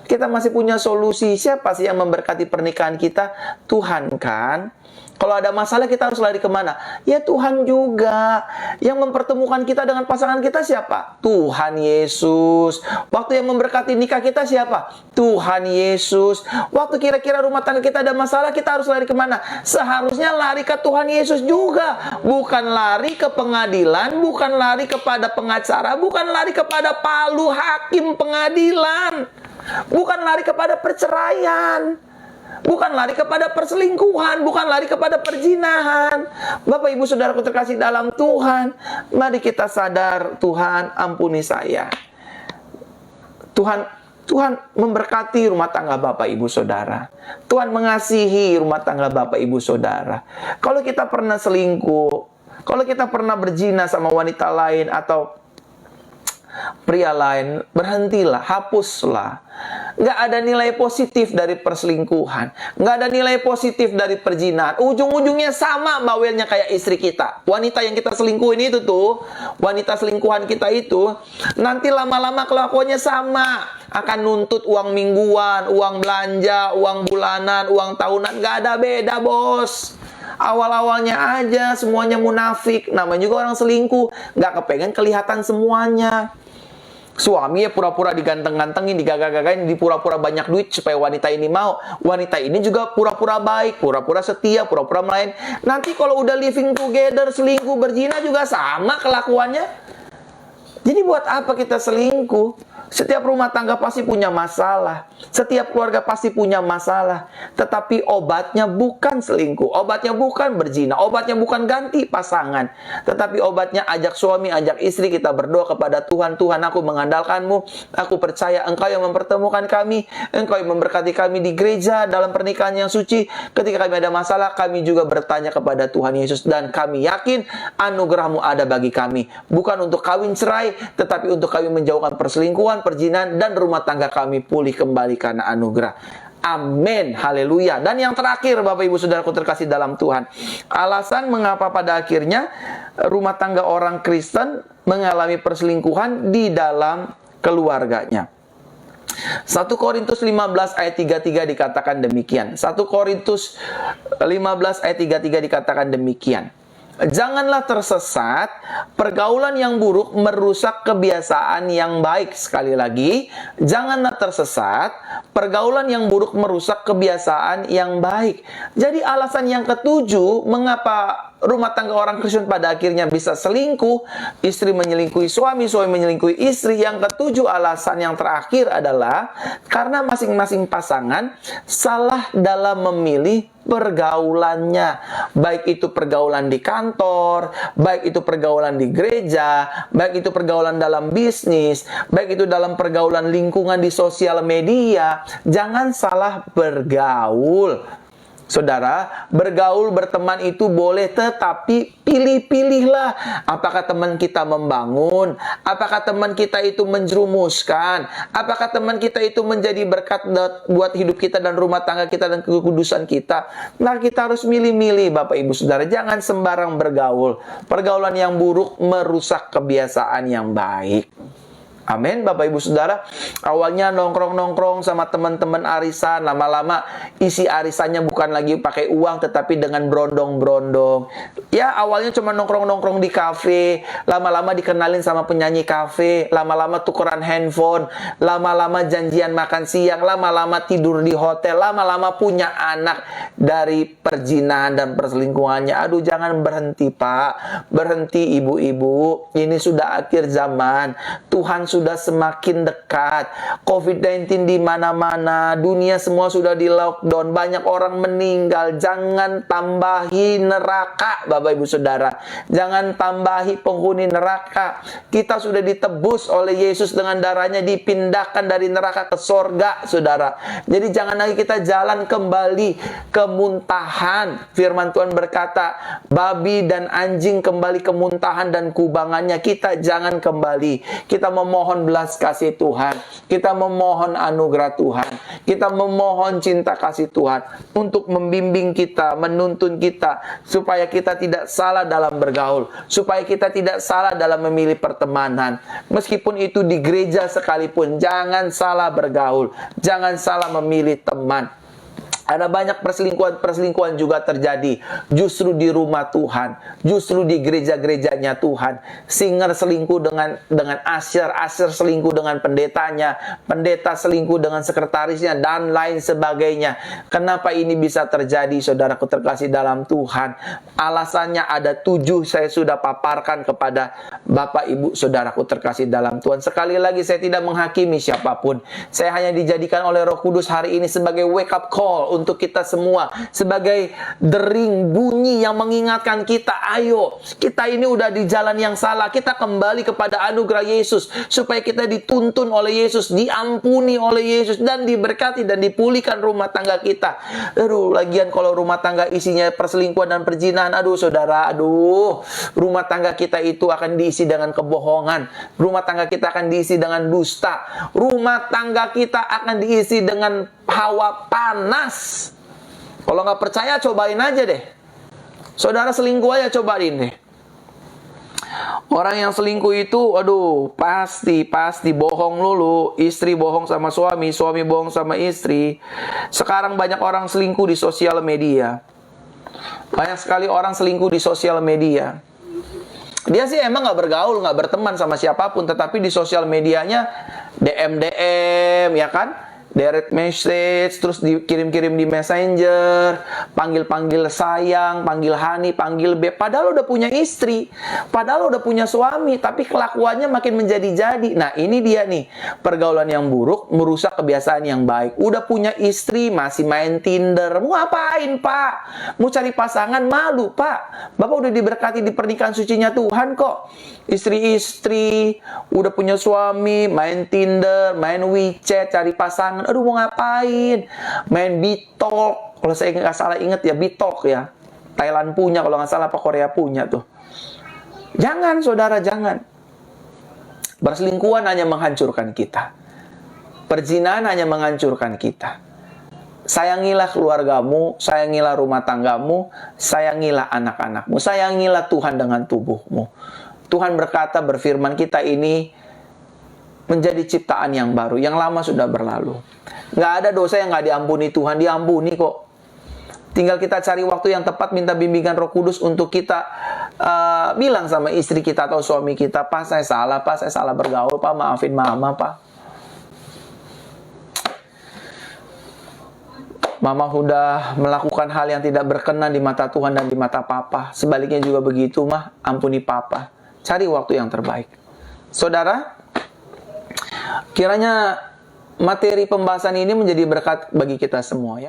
S1: Kita masih punya solusi. Siapa sih yang memberkati pernikahan kita? Tuhan kan. Kalau ada masalah kita harus lari kemana? Ya Tuhan juga. Yang mempertemukan kita dengan pasangan kita siapa? Tuhan Yesus. Waktu yang memberkati nikah kita siapa? Tuhan Yesus. Waktu kira-kira rumah tangga kita ada masalah, kita harus lari kemana? Seharusnya lari ke Tuhan Yesus juga. Bukan lari ke pengadilan, bukan lari kepada pengacara, bukan lari kepada palu hakim pengadilan, bukan lari kepada perceraian, bukan lari kepada perselingkuhan, bukan lari kepada perzinahan. Bapak Ibu Saudaraku terkasih dalam Tuhan, mari kita sadar, Tuhan ampuni saya. Tuhan memberkati rumah tangga Bapak Ibu Saudara. Tuhan mengasihi rumah tangga Bapak Ibu Saudara. Kalau kita pernah selingkuh, kalau kita pernah berzina sama wanita lain, pria lain, berhentilah, hapuslah. Nggak ada nilai positif dari perselingkuhan. Nggak ada nilai positif dari perzinahan. Ujung-ujungnya sama bawelnya kayak istri kita. Wanita yang kita selingkuhin itu tuh, wanita selingkuhan kita itu, nanti lama-lama kelakuannya sama. Akan nuntut uang mingguan, uang belanja, uang bulanan, uang tahunan. Nggak ada beda, bos. Awal-awalnya aja semuanya munafik. Namanya juga orang selingkuh. Nggak kepengen kelihatan semuanya. Suami ya pura-pura diganteng-gantengin, digagah-gagahin, dipura-pura banyak duit supaya wanita ini mau. Wanita ini juga pura-pura baik, pura-pura setia, pura-pura melayani. Nanti kalau udah living together, selingkuh, berzina juga sama kelakuannya. Jadi buat apa kita selingkuh? Setiap rumah tangga pasti punya masalah. Setiap keluarga pasti punya masalah. Tetapi obatnya bukan selingkuh. Obatnya bukan berzina. Obatnya bukan ganti pasangan. Tetapi obatnya ajak suami, ajak istri kita berdoa kepada Tuhan. Tuhan, aku mengandalkanmu. Aku percaya Engkau yang mempertemukan kami. Engkau yang memberkati kami di gereja dalam pernikahan yang suci. Ketika kami ada masalah, kami juga bertanya kepada Tuhan Yesus. Dan kami yakin anugerah-Mu ada bagi kami. Bukan untuk kawin cerai, tetapi untuk kami menjauhkan perselingkuhan, perjinan, dan rumah tangga kami pulih kembali karena anugerah. Amin, haleluya. Dan yang terakhir, Bapak Ibu Saudaraku terkasih dalam Tuhan, alasan mengapa pada akhirnya rumah tangga orang Kristen mengalami perselingkuhan di dalam keluarganya. 1 Korintus 15 ayat 33 dikatakan demikian. 1 Korintus 15 ayat 33 dikatakan demikian. Janganlah tersesat, pergaulan yang buruk merusak kebiasaan yang baik. Sekali lagi, janganlah tersesat, pergaulan yang buruk merusak kebiasaan yang baik. Jadi alasan yang ketujuh, mengapa rumah tangga orang Kristen pada akhirnya bisa selingkuh, istri menyelingkuhi suami, suami menyelingkuhi istri. Yang ketujuh, alasan yang terakhir adalah karena masing-masing pasangan salah dalam memilih pergaulannya. Baik itu pergaulan di kantor, baik itu pergaulan di gereja, baik itu pergaulan dalam bisnis, baik itu dalam pergaulan lingkungan di sosial media. Jangan salah bergaul. Saudara, bergaul, berteman itu boleh, tetapi pilih-pilihlah. Apakah teman kita membangun? Apakah teman kita itu menjerumuskan? Apakah teman kita itu menjadi berkat buat hidup kita dan rumah tangga kita dan kekudusan kita? Nah, kita harus milih-milih, Bapak Ibu Saudara. Jangan sembarang bergaul. Pergaulan yang buruk merusak kebiasaan yang baik. Amin, Bapak Ibu Saudara. Awalnya nongkrong-nongkrong sama teman-teman arisan, lama-lama isi arisannya bukan lagi pakai uang, tetapi dengan brondong-brondong. Ya, awalnya cuma nongkrong-nongkrong di kafe, lama-lama dikenalin sama penyanyi kafe, lama-lama tukeran handphone, lama-lama janjian makan siang, lama-lama tidur di hotel, lama-lama punya anak dari perzinahan dan perselingkuhannya. Aduh, jangan berhenti, Pak. Berhenti, ibu-ibu. Ini sudah akhir zaman. Tuhan sudah semakin dekat. COVID-19 di mana-mana, dunia semua sudah di lockdown, banyak orang meninggal. Jangan tambahi neraka, Bapak Ibu Saudara. Jangan tambahi penghuni neraka. Kita sudah ditebus oleh Yesus dengan darahnya, dipindahkan dari neraka ke sorga, Saudara. Jadi jangan lagi kita jalan kembali ke muntahan. Firman Tuhan berkata, babi dan anjing kembali ke muntahan dan kubangannya. Kita jangan kembali. Kita memohon belas kasih Tuhan. Kita memohon anugerah Tuhan. Kita memohon cinta kasih Tuhan untuk membimbing kita, menuntun kita, supaya kita tidak salah dalam bergaul, supaya kita tidak salah dalam memilih pertemanan. Meskipun itu di gereja sekalipun, jangan salah bergaul, jangan salah memilih teman. Ada banyak perselingkuhan juga terjadi justru di rumah Tuhan, justru di gereja-gerejanya Tuhan. Singer selingkuh dengan Asher selingkuh dengan pendetanya, pendeta selingkuh dengan sekretarisnya, dan lain sebagainya. Kenapa ini bisa terjadi, saudaraku terkasih dalam Tuhan? Alasannya ada 7, saya sudah paparkan kepada Bapak Ibu saudaraku terkasih dalam Tuhan. Sekali lagi, saya tidak menghakimi siapapun. Saya hanya dijadikan oleh Roh Kudus hari ini sebagai wake up call untuk kita semua. Sebagai dering bunyi yang mengingatkan kita, ayo, kita ini udah di jalan yang salah. Kita kembali kepada anugerah Yesus. Supaya kita dituntun oleh Yesus, diampuni oleh Yesus, dan diberkati dan dipulihkan rumah tangga kita. Aduh, lagian kalau rumah tangga isinya perselingkuhan dan perzinahan, aduh saudara, rumah tangga kita itu akan diisi dengan kebohongan. Rumah tangga kita akan diisi dengan dusta. Rumah tangga kita akan diisi dengan hawa panas. Kalau nggak percaya, cobain aja deh. Saudara selingkuh aja, cobain deh. Orang yang selingkuh itu, aduh, pasti bohong lulu. Istri bohong sama suami, suami bohong sama istri. Sekarang banyak orang selingkuh di sosial media. Banyak sekali orang selingkuh di sosial media. Dia sih emang nggak bergaul, nggak berteman sama siapapun, tetapi di sosial medianya DM, ya kan? Direct message, terus dikirim-kirim di messenger, panggil-panggil sayang, panggil honey, panggil beb. Padahal udah punya istri, padahal udah punya suami, tapi kelakuannya makin menjadi-jadi. Nah, ini dia nih, pergaulan yang buruk merusak kebiasaan yang baik. Udah punya istri, masih main Tinder. Mau ngapain, Pak? Mau cari pasangan? Malu, Pak. Bapak udah diberkati di pernikahan sucinya Tuhan kok. Istri-istri, udah punya suami, main Tinder, main WeChat, cari pasangan. Aduh, mau ngapain? Main Bitalk. Kalau saya nggak salah ingat ya, Bitalk ya. Thailand punya, kalau nggak salah apa Korea punya tuh. Jangan, saudara, jangan. Berselingkuhan hanya menghancurkan kita. Perzinahan hanya menghancurkan kita. Sayangilah keluargamu, sayangilah rumah tanggamu, sayangilah anak-anakmu, sayangilah Tuhan dengan tubuhmu. Tuhan berkata, berfirman, kita ini menjadi ciptaan yang baru. Yang lama sudah berlalu. Nggak ada dosa yang nggak diampuni Tuhan. Diampuni kok. Tinggal kita cari waktu yang tepat, minta bimbingan Roh Kudus untuk kita bilang sama istri kita atau suami kita, Pak, saya salah, Pak, saya salah bergaul, Pak, maafin Mama, Pak. Mama udah melakukan hal yang tidak berkenan di mata Tuhan dan di mata Papa. Sebaliknya juga begitu, Mah, ampuni Papa. Cari waktu yang terbaik. Saudara, kiranya materi pembahasan ini menjadi berkat bagi kita semua ya.